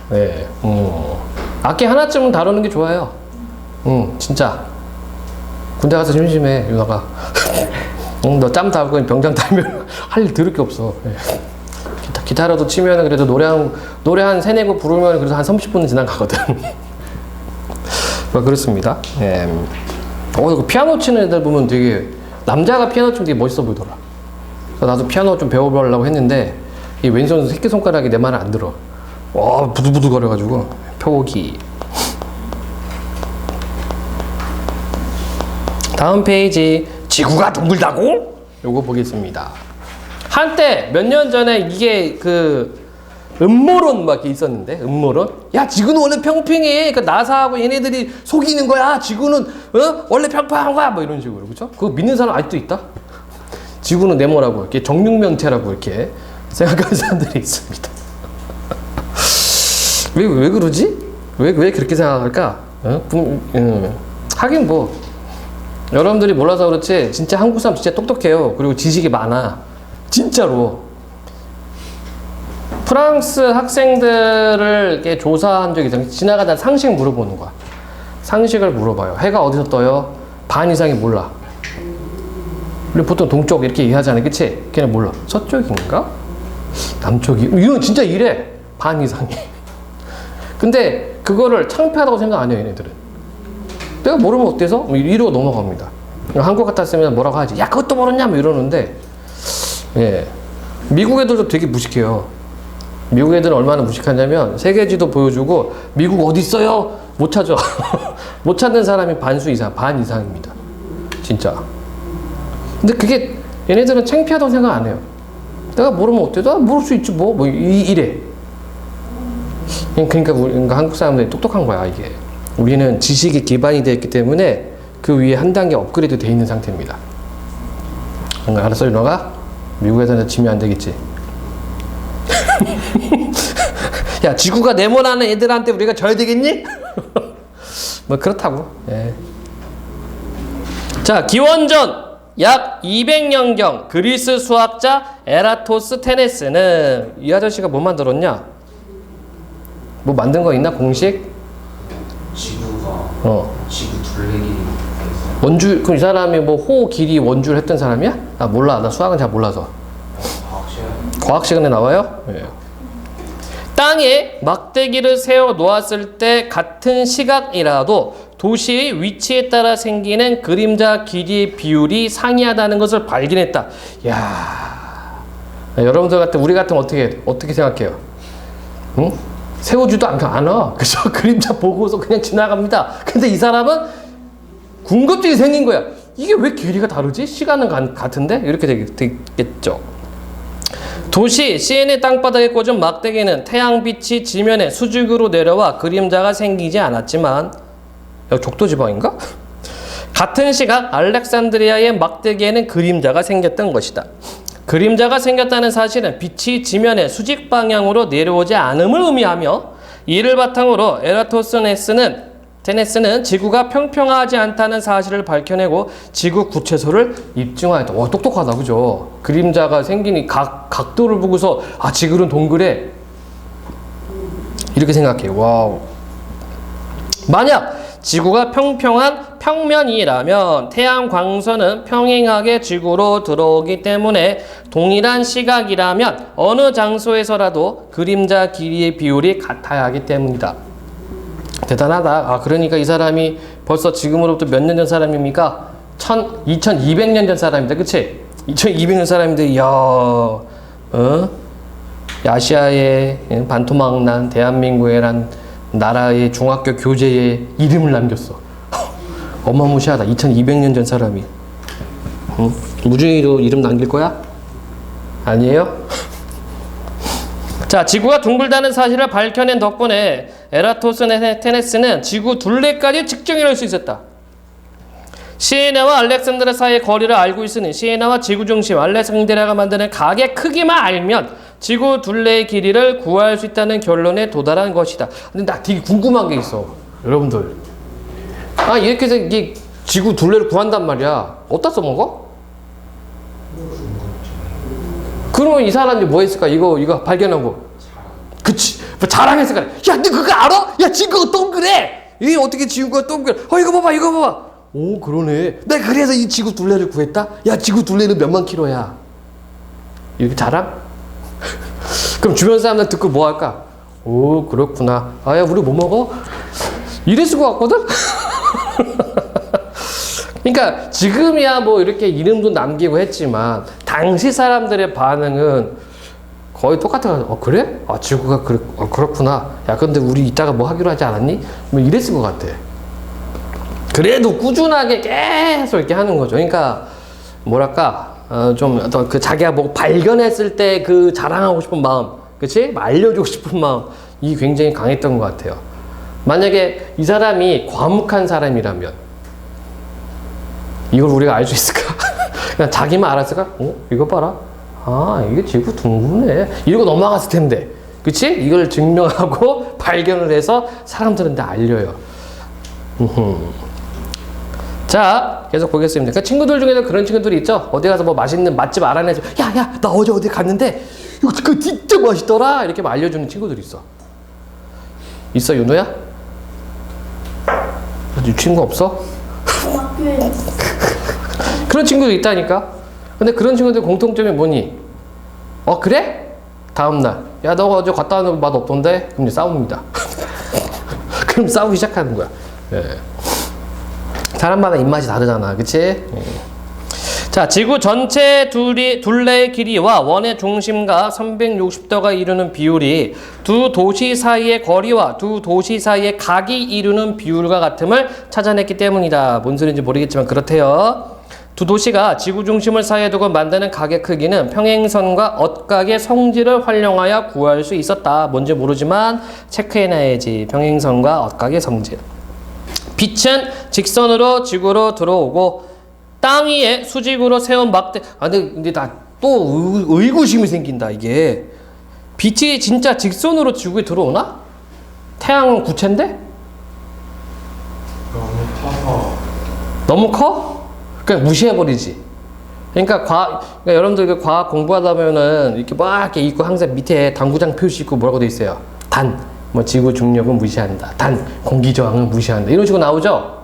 네. 악기 하나쯤은 다루는 게 좋아요. 진짜. 군대 가서 심심해, 유나가. 너 짬 달고 병장 달면 할 일 들을 게 없어. 네. 기타라도 치면 그래도 노래 한 3-4곡 부르면 그래도 한 30분은 지나가거든. 그렇습니다. 네. 그 피아노 치는 애들 보면 되게, 남자가 피아노 치면 되게 멋있어 보이더라. 그래서 나도 피아노 좀 배워보려고 했는데, 이 왼손 새끼손가락이 내 말을 안 들어. 와, 부들부들 거려가지고. 표기. 다음 페이지. 지구가 둥글다고? 요거 보겠습니다. 한때 몇 년 전에 이게 음모론 막 이렇게 있었는데, 음모론? 야, 지구는 원래 평평해. 그러니까 나사하고 얘네들이 속이는 거야. 지구는 원래 평평한 거야. 뭐 이런 식으로. 그쵸? 그거 믿는 사람 아직도 있다? 지구는 네모라고 이렇게 정육면체라고 이렇게 생각하는 사람들이 있습니다. 왜 그러지? 왜 그렇게 생각할까? 하긴 뭐 여러분들이 몰라서 그렇지 진짜 한국 사람 진짜 똑똑해요. 그리고 지식이 많아. 진짜로. 프랑스 학생들을 이렇게 조사한 적이 있어요. 지나가다 상식 물어보는 거야. 상식을 물어봐요. 해가 어디서 떠요? 반 이상이 몰라. 우리 보통 동쪽 이렇게 얘기하잖아요. 그치? 걔는 몰라. 서쪽인가? 남쪽이? 이건 진짜 이래. 반 이상이. 근데 그거를 창피하다고 생각 안 해요, 얘네들은. 내가 모르면 어때서? 이러고 넘어갑니다. 한국 같았으면 뭐라고 하지? 야, 그것도 모르냐? 뭐 이러는데, 예. 미국 애들도 되게 무식해요. 미국 애들은 얼마나 무식하냐면, 세계지도 보여주고, 미국 어디 있어요? 못 찾아. 못 찾는 사람이 반수 이상, 반 이상입니다. 진짜. 근데 그게, 얘네들은 창피하다고 생각 안 해요. 내가 모르면 어때? 나 모를 수 있지, 이래. 그러니까 한국 사람들이 똑똑한 거야, 이게. 우리는 지식이 기반이 되어 있기 때문에 그 위에 한 단계 업그레이드 되어 있는 상태입니다. 알았어, 윤호가? 미국에서는 지면 안 되겠지. 야, 지구가 네모나는 애들한테 우리가 져야 되겠니? 뭐 그렇다고. 예. 자, 기원전 약 200년경 그리스 수학자 에라토스테네스는 이 아저씨가 뭐 만들었냐? 뭐 만든 거 있나? 공식? 지구가 지구 둘레 길이 있어요. 원줄, 그럼 이 사람이 뭐 호 길이 원줄 했던 사람이야? 나 몰라. 나 수학은 잘 몰라서. 과학 시간에 나와요? 예. 땅에 막대기를 세워 놓았을 때 같은 시각이라도 도시의 위치에 따라 생기는 그림자 길이의 비율이 상이하다는 것을 발견했다. 야, 여러분들 같은 우리 같으면 어떻게 생각해요? 응? 세우지도 않아. 그죠? 그림자 보고서 그냥 지나갑니다. 근데 이 사람은 궁금증이 생긴 거야. 이게 왜 길이가 다르지? 시간은 같은데? 이렇게 되겠죠. 도시 시엔의 땅바닥에 꽂은 막대기는 태양빛이 지면에 수직으로 내려와 그림자가 생기지 않았지만, 여기 적도지방인가? 같은 시각 알렉산드리아의 막대기에는 그림자가 생겼던 것이다. 그림자가 생겼다는 사실은 빛이 지면에 수직 방향으로 내려오지 않음을 의미하며, 이를 바탕으로 테네스는 지구가 평평하지 않다는 사실을 밝혀내고 지구 구체소를 입증하였다. 와, 똑똑하다, 그죠? 그림자가 생기니 각도를 보고서 아, 지구는 동그래. 이렇게 생각해. 와우. 만약 지구가 평평한 평면이라면 태양 광선은 평행하게 지구로 들어오기 때문에 동일한 시각이라면 어느 장소에서라도 그림자 길이의 비율이 같아야 하기 때문이다. 대단하다. 아, 그러니까 이 사람이 벌써 지금으로부터 몇 년 전 사람입니까? 2200년 전 사람입니다. 그치? 2200년 사람인데, 이야, 아시아의 반토막 난 대한민국이란 나라의 중학교 교재에 이름을 남겼어. 어마무시하다. 2200년 전 사람이. 무중이도 이름 남길 거야? 아니에요? 자, 지구가 둥글다는 사실을 밝혀낸 덕분에 에라토스테네스는 지구 둘레까지 측정해낼 수 있었다. 시에나와 알렉산드리아 사이의 거리를 알고 있으니 시에나와 지구 중심 알렉산드리아가 만드는 각의 크기만 알면 지구 둘레의 길이를 구할 수 있다는 결론에 도달한 것이다. 근데 나 되게 궁금한 게 있어, 여러분들. 아, 이렇게 해서 이게 지구 둘레를 구한단 말이야. 어디다 써먹어? 그러면 이 사람이 뭐 했을까? 이거 발견하고. 그치. 뭐 자랑했을 거야. 야, 너 그거 알아? 야, 지구가 동그래! 이게 어떻게 지구가 동그래? 이거 봐봐. 오, 그러네. 내가 그래서 이 지구 둘레를 구했다? 야, 지구 둘레는 몇만 킬로야? 이렇게 자랑? 그럼 주변 사람들 듣고 뭐 할까? 오, 그렇구나. 아, 야, 우리 뭐 먹어? 이랬을 것 같거든? 그러니까 지금이야 뭐 이렇게 이름도 남기고 했지만 당시 사람들의 반응은 거의 똑같아. 그래? 아, 지구가 그렇구나. 야, 근데 우리 이따가 뭐 하기로 하지 않았니? 뭐 이랬을 것 같아. 그래도 꾸준하게 계속 이렇게 하는 거죠. 그러니까 뭐랄까, 좀 어떤 그 자기가 뭐 발견했을 때 그 자랑하고 싶은 마음, 그치? 알려주고 싶은 마음, 이 굉장히 강했던 것 같아요. 만약에 이 사람이 과묵한 사람이라면 이걸 우리가 알 수 있을까? 그냥 자기만 알았을까? 이거 봐라. 아, 이게 지구 둥그네. 이러고 넘어갔을 텐데. 그치? 이걸 증명하고 발견을 해서 사람들한테 알려요. 자, 계속 보겠습니다. 그 친구들 중에도 그런 친구들이 있죠? 어디 가서 뭐 맛있는 맛집 알아내서, 야, 나 어디 갔는데, 이거 그거 진짜 맛있더라! 이렇게 알려주는 친구들이 있어. 있어, 윤호야? 이 친구 없어? 학교에 그런 친구도 있다니까? 근데 그런 친구들 공통점이 뭐니? 그래? 다음날. 야, 너가 어제 갔다 왔는데 맛 없던데? 그럼 이제 싸웁니다. 그럼 싸우기 시작하는 거야. 예. 사람마다 입맛이 다르잖아, 그치? 자, 지구 전체 둘레의 길이와 원의 중심과 360도가 이루는 비율이 두 도시 사이의 거리와 두 도시 사이의 각이 이루는 비율과 같음을 찾아냈기 때문이다. 뭔 소리인지 모르겠지만 그렇대요. 두 도시가 지구 중심을 사이에 두고 만드는 각의 크기는 평행선과 엇각의 성질을 활용하여 구할 수 있었다. 뭔지 모르지만 체크해놔야지. 평행선과 엇각의 성질. 빛은 직선으로 지구로 들어오고 땅 위에 수직으로 세운 막대. 근데 나 또 의구심이 생긴다, 이게. 빛이 진짜 직선으로 지구에 들어오나? 태양은 구체인데? 너무 커서 너무 커? 그냥 무시해버리지. 그러니까 여러분들 과학 공부하다 보면은 이렇게 막 이렇게 있고 항상 밑에 당구장 표시 있고 뭐라고 돼 있어요? 뭐 지구 중력은 무시한다. 공기 저항은 무시한다. 이런 식으로 나오죠?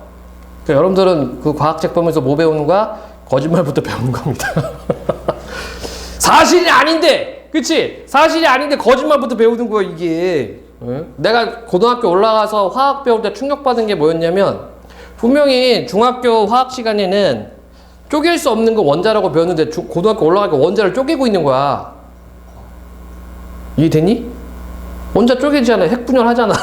그러니까 여러분들은 그 과학책 보면서 뭐 배우는 거야? 거짓말부터 배우는 겁니다. 사실이 아닌데! 그치? 사실이 아닌데 거짓말부터 배우는 거야, 이게. 응? 내가 고등학교 올라가서 화학 배울 때 충격받은 게 뭐였냐면, 분명히 중학교 화학 시간에는 쪼갤 수 없는 거 원자라고 배웠는데, 고등학교 올라가니까 원자를 쪼개고 있는 거야. 이해되니? 원자 쪼개지 않아. 핵분열 하잖아.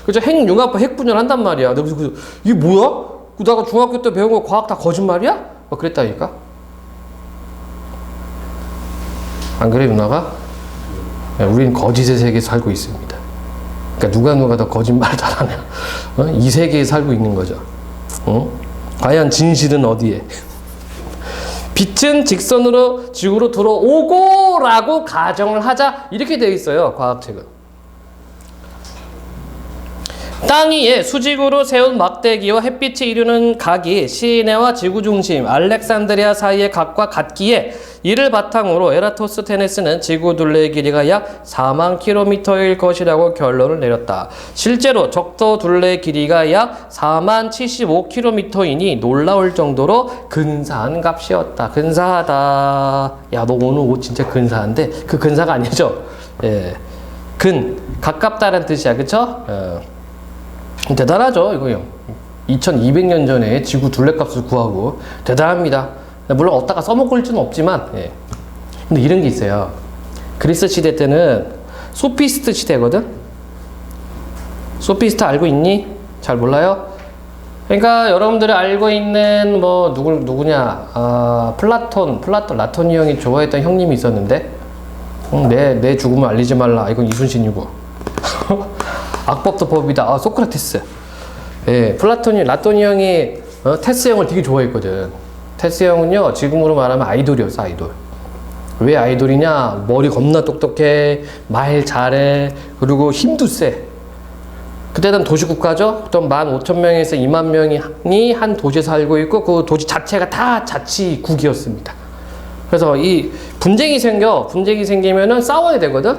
그죠? 핵융합과 핵분열 한단 말이야. 그래서 이게 뭐야? 내가 중학교 때 배운 거 과학 다 거짓말이야? 막 그랬다니까? 안 그래, 누나가? 우린 거짓의 세계에 살고 있습니다. 그러니까 누가 더 거짓말 잘하냐? 이 세계에 살고 있는 거죠. 과연 진실은 어디에? 빛은 직선으로 지구로 들어오고 라고 가정을 하자. 이렇게 되어 있어요, 과학책은. 땅 위에 수직으로 세운 막대기와 햇빛이 이루는 각이 시내와 지구 중심 알렉산드리아 사이의 각과 같기에 이를 바탕으로 에라토스테네스는 지구 둘레의 길이가 약 4만 킬로미터일 것이라고 결론을 내렸다. 실제로 적도 둘레의 길이가 약 4만 75킬로미터이니 놀라울 정도로 근사한 값이었다. 근사하다. 야, 너 오늘 옷 진짜 근사한데? 그 근사가 아니죠? 예. 가깝다는 뜻이야. 그쵸? 대단하죠, 이거요. 2200년 전에 지구 둘레값을 구하고 대단합니다. 물론 어디다가 써먹을 수는 없지만, 예. 근데 이런 게 있어요. 그리스 시대 때는 소피스트 시대거든. 소피스트 알고 있니? 잘 몰라요? 그러니까 여러분들이 알고 있는 뭐 누구냐? 라토니 형이 좋아했던 형님이 있었는데, 내 죽음을 알리지 말라. 이건 이순신이고. 악법도 법이다. 소크라테스. 예, 라토니 형이 테스 형을 되게 좋아했거든. 테스 형은요, 지금으로 말하면 아이돌이었어, 아이돌. 왜 아이돌이냐? 머리 겁나 똑똑해, 말 잘해, 그리고 힘도 세. 그때는 도시국가죠? 보통 15,000명에서 2만 명이 한 도시에 살고 있고, 그 도시 자체가 다 자치국이었습니다. 그래서 이 분쟁이 생기면은 싸워야 되거든?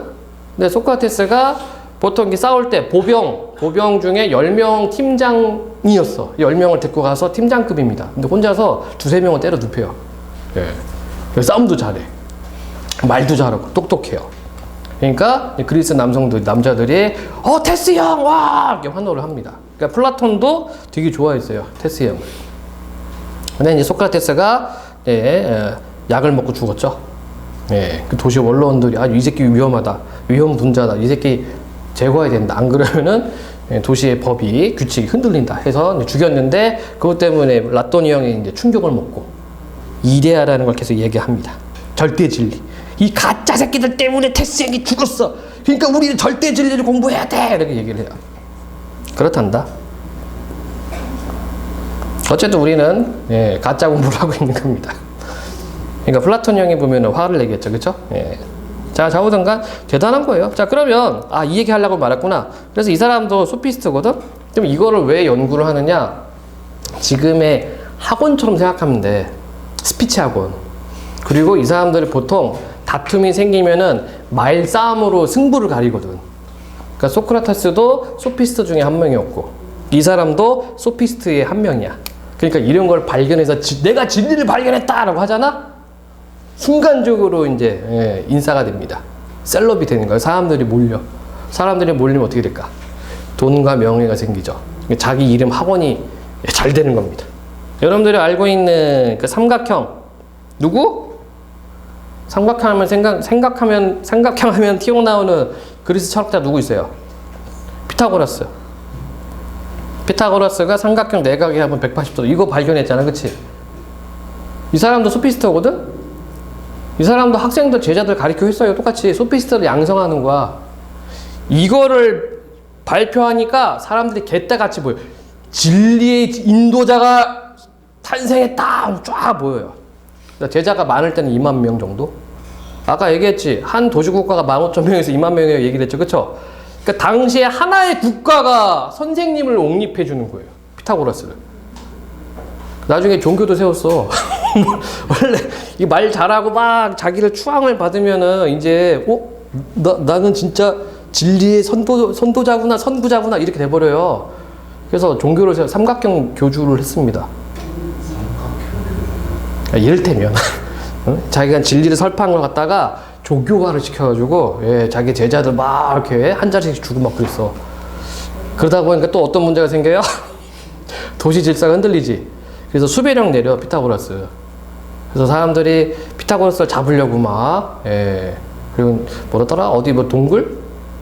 근데 소크라테스가 보통 이렇게 싸울 때 보병 중에 10명 팀장이었어. 10명을 데리고 가서 팀장급입니다. 근데 혼자서 2-3명을 때려 눕혀요. 예. 싸움도 잘해. 말도 잘하고 똑똑해요. 그러니까 그리스 남자들이 테스 형! 와! 이렇게 환호를 합니다. 그러니까 플라톤도 되게 좋아했어요. 테스 형을. 근데 이제 소크라테스가 약을 먹고 죽었죠. 예. 그 도시 원로원들이 이 새끼 위험하다. 위험 분자다. 이 새끼 제거해야 된다. 안 그러면은 도시의 규칙이 흔들린다 해서 죽였는데, 그것 때문에 라토니 형이 이제 충격을 먹고 이데아라는 걸 계속 얘기합니다. 절대 진리. 이 가짜 새끼들 때문에 테스 형이 죽었어. 그러니까 우리는 절대 진리를 공부해야 돼. 이렇게 얘기를 해요. 그렇단다. 어쨌든 우리는 가짜 공부를 하고 있는 겁니다. 그러니까 플라톤 형이 보면 화를 내겠죠, 그렇죠? 자, 좌우등간 대단한 거예요. 자, 그러면 이 얘기 하려고 말했구나. 그래서 이 사람도 소피스트거든. 그럼 이거를 왜 연구를 하느냐? 지금의 학원처럼 생각하면 돼. 스피치 학원. 그리고 이 사람들이 보통 다툼이 생기면은 말싸움으로 승부를 가리거든. 그러니까 소크라테스도 소피스트 중에 한 명이었고, 이 사람도 소피스트의 한 명이야. 그러니까 이런 걸 발견해서 내가 진리를 발견했다라고 하잖아? 순간적으로 이제 인싸가 됩니다. 셀럽이 되는 거예요. 사람들이 몰리면 어떻게 될까? 돈과 명예가 생기죠. 자기 이름 학원이 잘 되는 겁니다. 여러분들이 알고 있는 그 삼각형 누구? 삼각형하면 삼각형하면 튀어나오는 그리스 철학자 누구 있어요? 피타고라스. 피타고라스가 삼각형 내각이 하면 180도 이거 발견했잖아, 그치? 이 사람도 소피스트거든? 이 사람도 학생들 제자들 가르쳐 했어요. 똑같이 소피스트를 양성하는 거야. 이거를 발표하니까 사람들이 개떼같이 보여. 진리의 인도자가 탄생했다 쫙 보여요. 제자가 많을 때는 2만 명 정도. 아까 얘기했지, 한 도시국가가 15,000명에서 2만 명이라고 얘기를 했죠, 그쵸? 그러니까 당시에 하나의 국가가 선생님을 옹립해 주는 거예요, 피타고라스를. 나중에 종교도 세웠어. 원래 이 말 잘하고 막 자기를 추앙을 받으면은 이제 나는 진짜 진리의 선도자구나, 선구자구나 이렇게 돼버려요. 그래서 종교를 세워 삼각형 교주를 했습니다. 이를테면 자기가 진리를 설파한 걸 갖다가 조교화를 시켜가지고 자기 제자들 막 이렇게 한 자리씩 주고 막 그랬어. 그러다 보니까 또 어떤 문제가 생겨요? 도시 질서가 흔들리지. 그래서 수배령 내려, 피타고라스. 그래서 사람들이 피타고라스를 잡으려고 막 그리고 뭐라더라? 어디 뭐 동굴?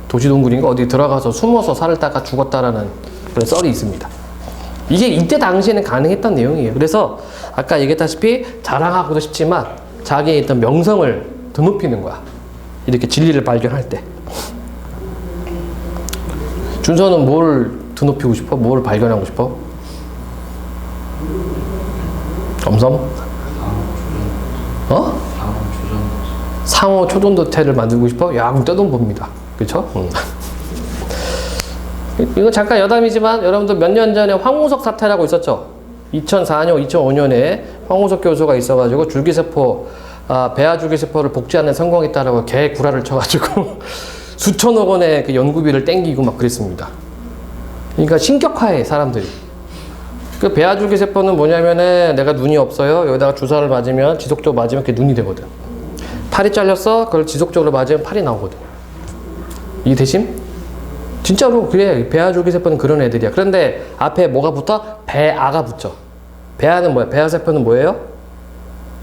도시 동굴인가? 어디 들어가서 숨어서 살을 닦아 죽었다라는 그런 썰이 있습니다. 이게 이때 당시에는 가능했던 내용이에요. 그래서 아까 얘기했다시피 자랑하고도 싶지만 자기의 있던 명성을 드높이는 거야. 이렇게 진리를 발견할 때. 준서는 뭘 드높이고 싶어? 뭘 발견하고 싶어? 엄섬? 상호 초전도체를 만들고 싶어? 야, 그럼 떼돈봅니다. 그쵸? 이거 잠깐 여담이지만 여러분들 몇 년 전에 황우석 사태라고 있었죠? 2004년, 2005년에 황우석 교수가 있어가지고 줄기세포, 배아 줄기세포를 복제하는 성공했다라고 개 구라를 쳐가지고 수천억 원의 그 연구비를 땡기고 막 그랬습니다. 그러니까 신격화해, 사람들이. 그 배아 줄기세포는 뭐냐면은 내가 눈이 없어요. 여기다가 주사를 맞으면 지속적으로 맞으면 그게 눈이 되거든. 팔이 잘렸어? 그걸 지속적으로 맞으면 팔이 나오거든. 이해되심? 진짜로 그래. 배아 줄기세포는 그런 애들이야. 그런데 앞에 뭐가 붙어? 배아가 붙죠. 배아는 뭐야? 배아세포는 뭐예요?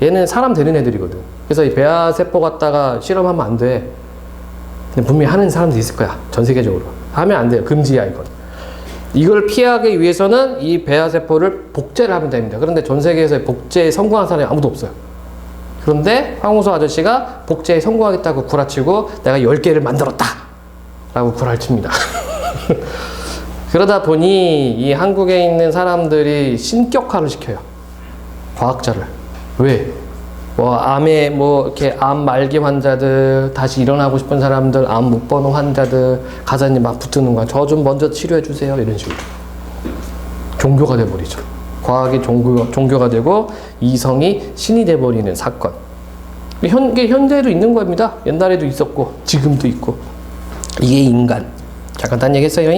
얘는 사람 되는 애들이거든. 그래서 이 배아세포 갖다가 실험하면 안 돼. 근데 분명히 하는 사람들이 있을 거야. 전 세계적으로. 하면 안 돼요. 금지야, 이건. 이걸 피하기 위해서는 이 배아세포를 복제를 하면 됩니다. 그런데 전 세계에서 복제에 성공한 사람이 아무도 없어요. 그런데 황우석 아저씨가 복제에 성공하겠다고 구라치고 내가 10개를 만들었다! 라고 구라칩니다. 그러다 보니 이 한국에 있는 사람들이 신격화를 시켜요. 과학자를. 왜? 암에 이렇게 암 말기 환자들, 다시 일어나고 싶은 사람들, 암 못 보는 환자들, 가서 이제 막 붙는 거야. 저 좀 먼저 치료해주세요. 이런 식으로. 종교가 돼버리죠. 과학이 종교가 되고 이성이 신이 돼버리는 사건. 현재도 있는 겁니다. 옛날에도 있었고, 지금도 있고. 이게 인간. 잠깐 딴 얘기 했어요.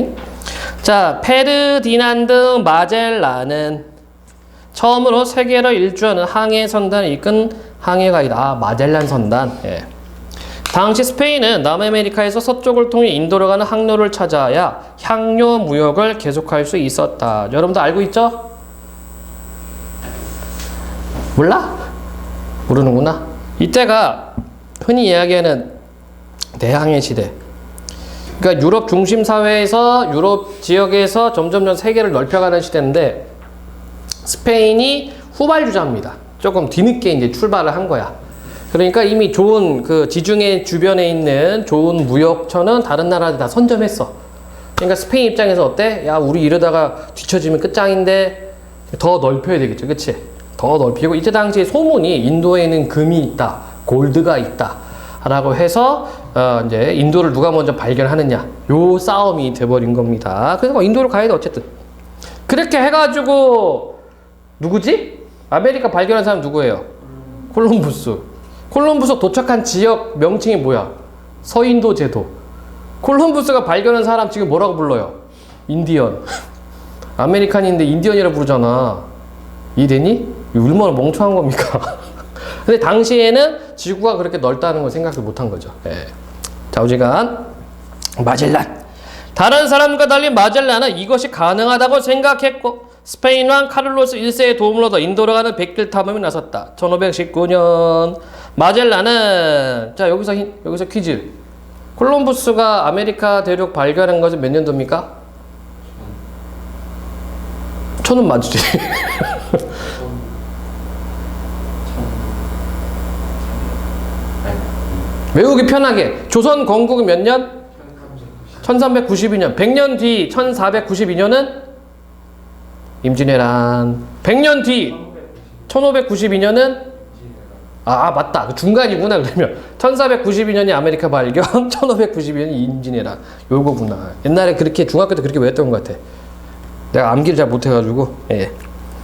자, 페르디난드 마젤란은 처음으로 세계를 일주하는 항해 선단을 이끈 항해가이다. 마젤란 선단. 당시 스페인은 남아메리카에서 서쪽을 통해 인도로 가는 항로를 찾아야 향료 무역을 계속할 수 있었다. 여러분도 알고 있죠? 몰라? 모르는구나. 이때가 흔히 이야기하는 대항해 시대. 그러니까 유럽 중심 사회에서 유럽 지역에서 점점점 세계를 넓혀가는 시대인데 스페인이 후발주자입니다. 조금 뒤늦게 이제 출발을 한 거야. 그러니까 이미 좋은 그 지중해 주변에 있는 좋은 무역처는 다른 나라들 다 선점했어. 그러니까 스페인 입장에서 어때? 야, 우리 이러다가 뒤처지면 끝장인데 더 넓혀야 되겠죠. 그치? 더 넓히고 이때 당시에 소문이 인도에는 금이 있다. 골드가 있다. 라고 해서 이제 인도를 누가 먼저 발견하느냐. 요 싸움이 돼버린 겁니다. 그래서 인도를 가야 돼 어쨌든. 그렇게 해가지고 누구지? 아메리카 발견한 사람 누구예요? 콜럼부스. 콜럼부스 도착한 지역 명칭이 뭐야? 서인도 제도. 콜럼부스가 발견한 사람 지금 뭐라고 불러요? 인디언. 아메리칸인데 인디언이라고 부르잖아. 이해되니? 얼마나 멍청한 겁니까? 근데 당시에는 지구가 그렇게 넓다는 걸 생각을 못한 거죠. 좌우지간 마젤란. 다른 사람과 달리 마젤란은 이것이 가능하다고 생각했고 스페인 왕 카를로스 1세의 도움을 얻어 인도로 가는 백길 탐험에 나섰다. 1519년 마젤란은 자 여기서 퀴즈. 콜럼부스가 아메리카 대륙 발견한 것은 몇 년도입니까? 천은 맞지. 외우기 편하게. 조선 건국은 몇 년? 1392년. 100년 뒤 1492년은 임진왜란. 100년 뒤 1592년은 맞다. 그 중간이구나. 그러면 1492년이 아메리카 발견, 1592년이 임진왜란. 요거구나. 옛날에 그렇게 중학교 때 그렇게 외웠던 것 같아. 내가 암기를 잘 못해가지고. 예.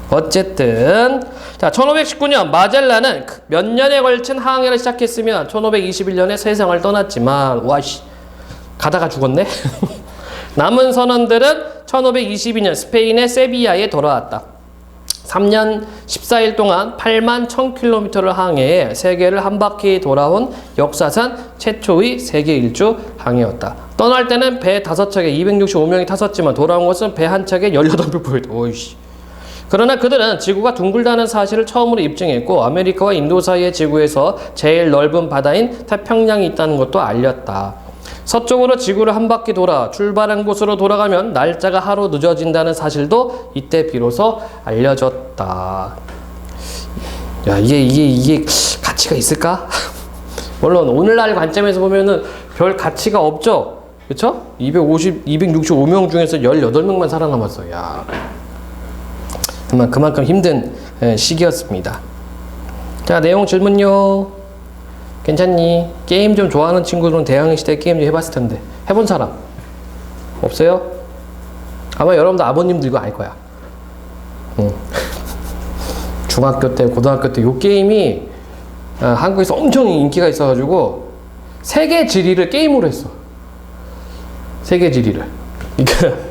어쨌든 자 1519년 마젤란은 몇 년에 걸친 항해를 시작했으며 1521년에 세상을 떠났지만 와씨 가다가 죽었네. 남은 선원들은 1522년 스페인의 세비야에 돌아왔다. 3년 14일 동안 8만 1000km를 항해해 세계를 한 바퀴 돌아온 역사상 최초의 세계 일주 항해였다. 떠날 때는 배 5척에 265명이 탔었지만 돌아온 것은 배 한 척에 18명 보였다. 오이씨. 그러나 그들은 지구가 둥글다는 사실을 처음으로 입증했고 아메리카와 인도 사이의 지구에서 제일 넓은 바다인 태평양이 있다는 것도 알렸다. 서쪽으로 지구를 한 바퀴 돌아 출발한 곳으로 돌아가면 날짜가 하루 늦어진다는 사실도 이때 비로소 알려졌다. 야, 이게 가치가 있을까? 물론 오늘날 관점에서 보면은 별 가치가 없죠. 그쵸? 265명 중에서 18명만 살아남았어. 야. 그만큼 힘든 시기였습니다. 자, 내용 질문요. 괜찮니? 게임 좀 좋아하는 친구들은 대항해시대 게임 좀 해봤을 텐데 해본 사람 없어요? 아마 여러분들 아버님들 이거 알 거야. 중학교 때 고등학교 때 요 게임이 한국에서 엄청 인기가 있어가지고 세계 지리를 게임으로 했어. 세계 지리를. 그러니까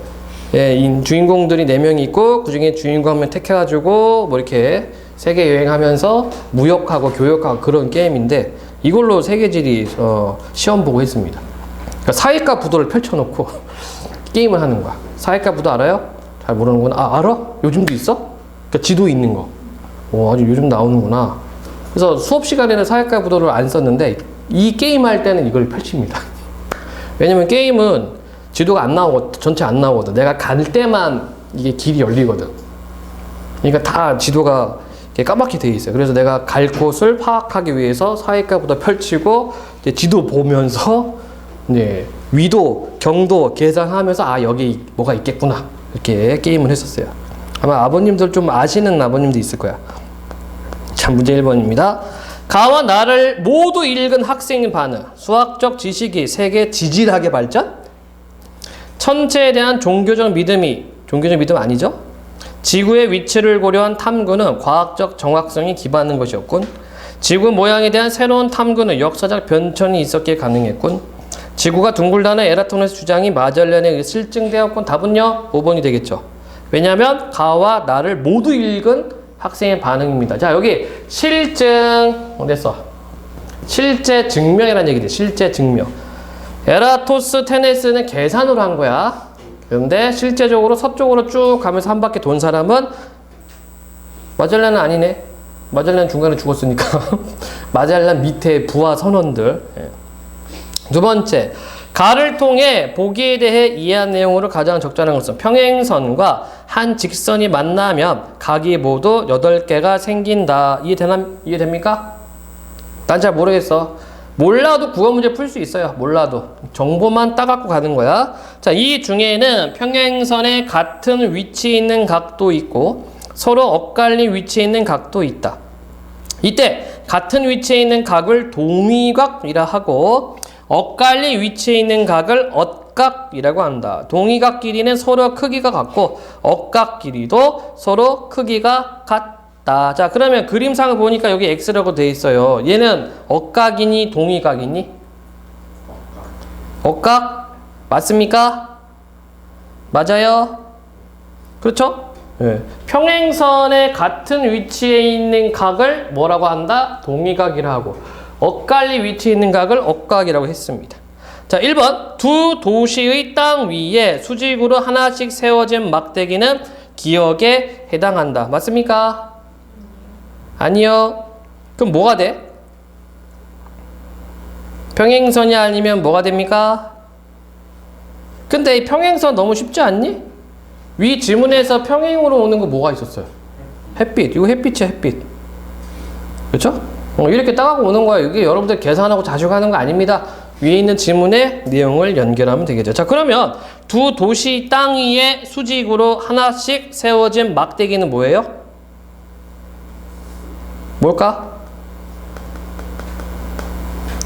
예, 주인공들이 4명이 있고 그 중에 주인공 한 명 택해가지고 뭐 이렇게 세계 여행하면서 무역하고 교역하고 그런 게임인데 이걸로 세계지리 시험 보고 했습니다. 그러니까 사회과 부도를 펼쳐놓고 게임을 하는 거야. 사회과 부도 알아요? 잘 모르는구나. 알아? 요즘도 있어? 그러니까 지도 있는 거. 아주 요즘 나오는구나. 그래서 수업 시간에는 사회과 부도를 안 썼는데 이 게임 할 때는 이걸 펼칩니다. 왜냐면 게임은 지도가 안 나오고 전체 안 나오거든. 내가 갈 때만 이게 길이 열리거든. 그러니까 다 지도가 까맣게 돼 있어요. 그래서 내가 갈 곳을 파악하기 위해서 사회과부터 펼치고 이제 지도 보면서 이제 위도, 경도 계산하면서 여기 뭐가 있겠구나 이렇게 게임을 했었어요. 아마 아버님들 좀 아시는 아버님도 있을 거야. 자, 문제 1번입니다. 가와 나를 모두 읽은 학생의 반응. 수학적 지식이 세계 지질하게 발전? 천체에 대한 종교적 믿음 아니죠? 지구의 위치를 고려한 탐구는 과학적 정확성이 기반한 것이었군. 지구 모양에 대한 새로운 탐구는 역사적 변천이 있었기에 가능했군. 지구가 둥글다는 에라토네스 주장이 마젤란에 의해 실증되었군. 답은요? 5번이 되겠죠. 왜냐하면 가와 나를 모두 읽은 학생의 반응입니다. 자, 여기 실증 됐어. 실제 증명이라는 얘기지. 실제 증명. 에라토스테네스는 계산으로 한 거야. 그런데 실제적으로 서쪽으로 쭉 가면서 한 바퀴 돈 사람은 마젤란은 아니네. 마젤란 중간에 죽었으니까 마젤란 밑에 부하 선원들. 두 번째, 가를 통해 보기에 대해 이해한 내용으로 가장 적절한 것은 평행선과 한 직선이 만나면 각이 모두 8개가 생긴다. 이해됩니까? 난 잘 모르겠어. 몰라도 국어 문제 풀 수 있어요. 몰라도. 정보만 따갖고 가는 거야. 자, 이 중에는 평행선에 같은 위치에 있는 각도 있고 서로 엇갈린 위치에 있는 각도 있다. 이때 같은 위치에 있는 각을 동위각이라 하고 엇갈린 위치에 있는 각을 엇각이라고 한다. 동위각 길이는 서로 크기가 같고 엇각 길이도 서로 크기가 같다. 자, 그러면 그림상을 보니까 여기 X라고 돼 있어요. 얘는 엇각이니 동위각이니? 엇각? 맞습니까? 맞아요? 그렇죠? 네. 평행선의 같은 위치에 있는 각을 뭐라고 한다? 동위각이라 하고 엇갈린 위치에 있는 각을 엇각이라고 했습니다. 자, 1번 두 도시의 땅 위에 수직으로 하나씩 세워진 막대기는 기억에 해당한다. 맞습니까? 아니요. 그럼 뭐가 돼? 평행선이 아니면 뭐가 됩니까? 근데 이 평행선 너무 쉽지 않니? 위 지문에서 평행으로 오는 거 뭐가 있었어요? 햇빛. 이거 햇빛이야, 햇빛. 그렇죠? 이렇게 따가고 오는 거야. 이게 여러분들 계산하고 자식하는 거 아닙니다. 위에 있는 지문의 내용을 연결하면 되겠죠. 자, 그러면 두 도시 땅 위에 수직으로 하나씩 세워진 막대기는 뭐예요? 뭘까?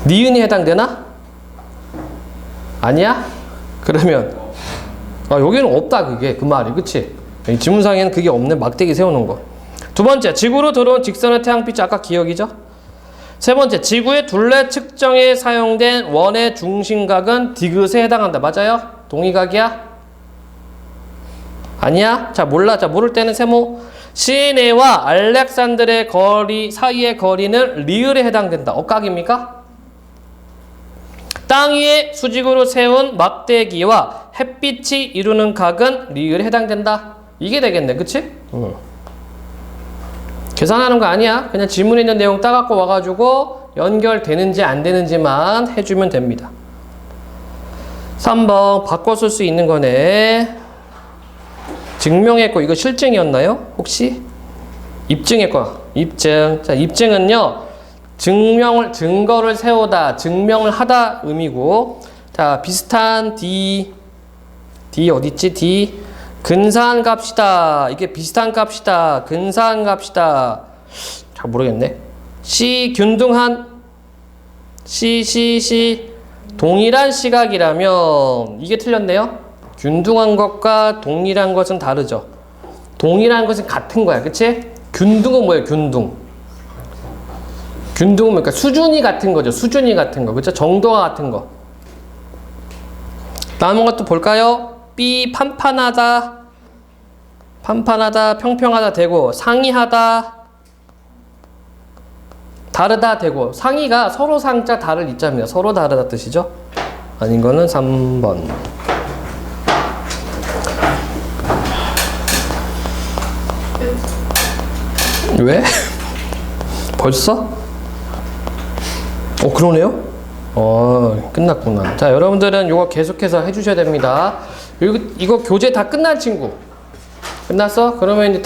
니은이 해당되나? 아니야? 그러면 여기는 없다 그게 그 말이 그치? 이 지문상에는 그게 없네. 막대기 세우는 거. 두 번째, 지구로 들어온 직선의 태양빛이 아까 기억이죠? 세 번째, 지구의 둘레 측정에 사용된 원의 중심각은 디귿에 해당한다. 맞아요? 동의각이야? 아니야? 자, 몰라. 자, 모를 때는 세모. 시내와 알렉산드르의 거리 사이의 거리는 리을에 해당된다. 억각입니까? 땅 위에 수직으로 세운 막대기와 햇빛이 이루는 각은 리을에 해당된다. 이게 되겠네. 그치? 계산하는 거 아니야. 그냥 지문에 있는 내용 따갖고 와가지고 연결되는지 안 되는지만 해주면 됩니다. 3번 바꿔 쓸 수 있는 거네. 증명했고 이거 실증이었나요? 혹시? 입증했고 입증. 자, 입증은요. 증거를 세우다, 증명을 하다 의미고. 자, 비슷한 D 어딨지? D 근사한 값이다. 이게 비슷한 값이다. 근사한 값이다. 잘 모르겠네. C 균등한 C 동일한 시각이라면 이게 틀렸네요. 균등한 것과 동일한 것은 다르죠. 동일한 것은 같은 거야. 그치? 균등은 뭐예요? 균등은 그러니까 수준이 같은 거죠. 수준이 같은 거. 그쵸? 정도가 같은 거. 남은 것도 볼까요? B 판판하다, 평평하다 되고, 상이하다, 다르다 되고, 상이가 서로 상자 다를 이자입니다. 서로 다르다 뜻이죠. 아닌 거는 3번. 왜? 벌써? 그러네요? 끝났구나. 자, 여러분들은 이거 계속해서 해주셔야 됩니다. 이거 교재 다 끝난 친구. 끝났어? 그러면 이제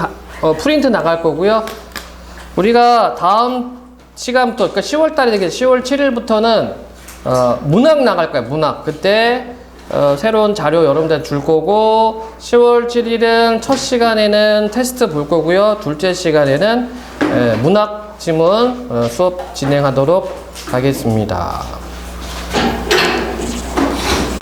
프린트 나갈 거고요. 우리가 다음 시간부터, 그러니까 10월 달이 되겠죠. 10월 7일부터는, 문학 나갈 거야, 문학. 그때, 새로운 자료 여러분들 줄 거고, 10월 7일은 첫 시간에는 테스트 볼 거고요. 둘째 시간에는, 문학 지문 수업 진행하도록 하겠습니다.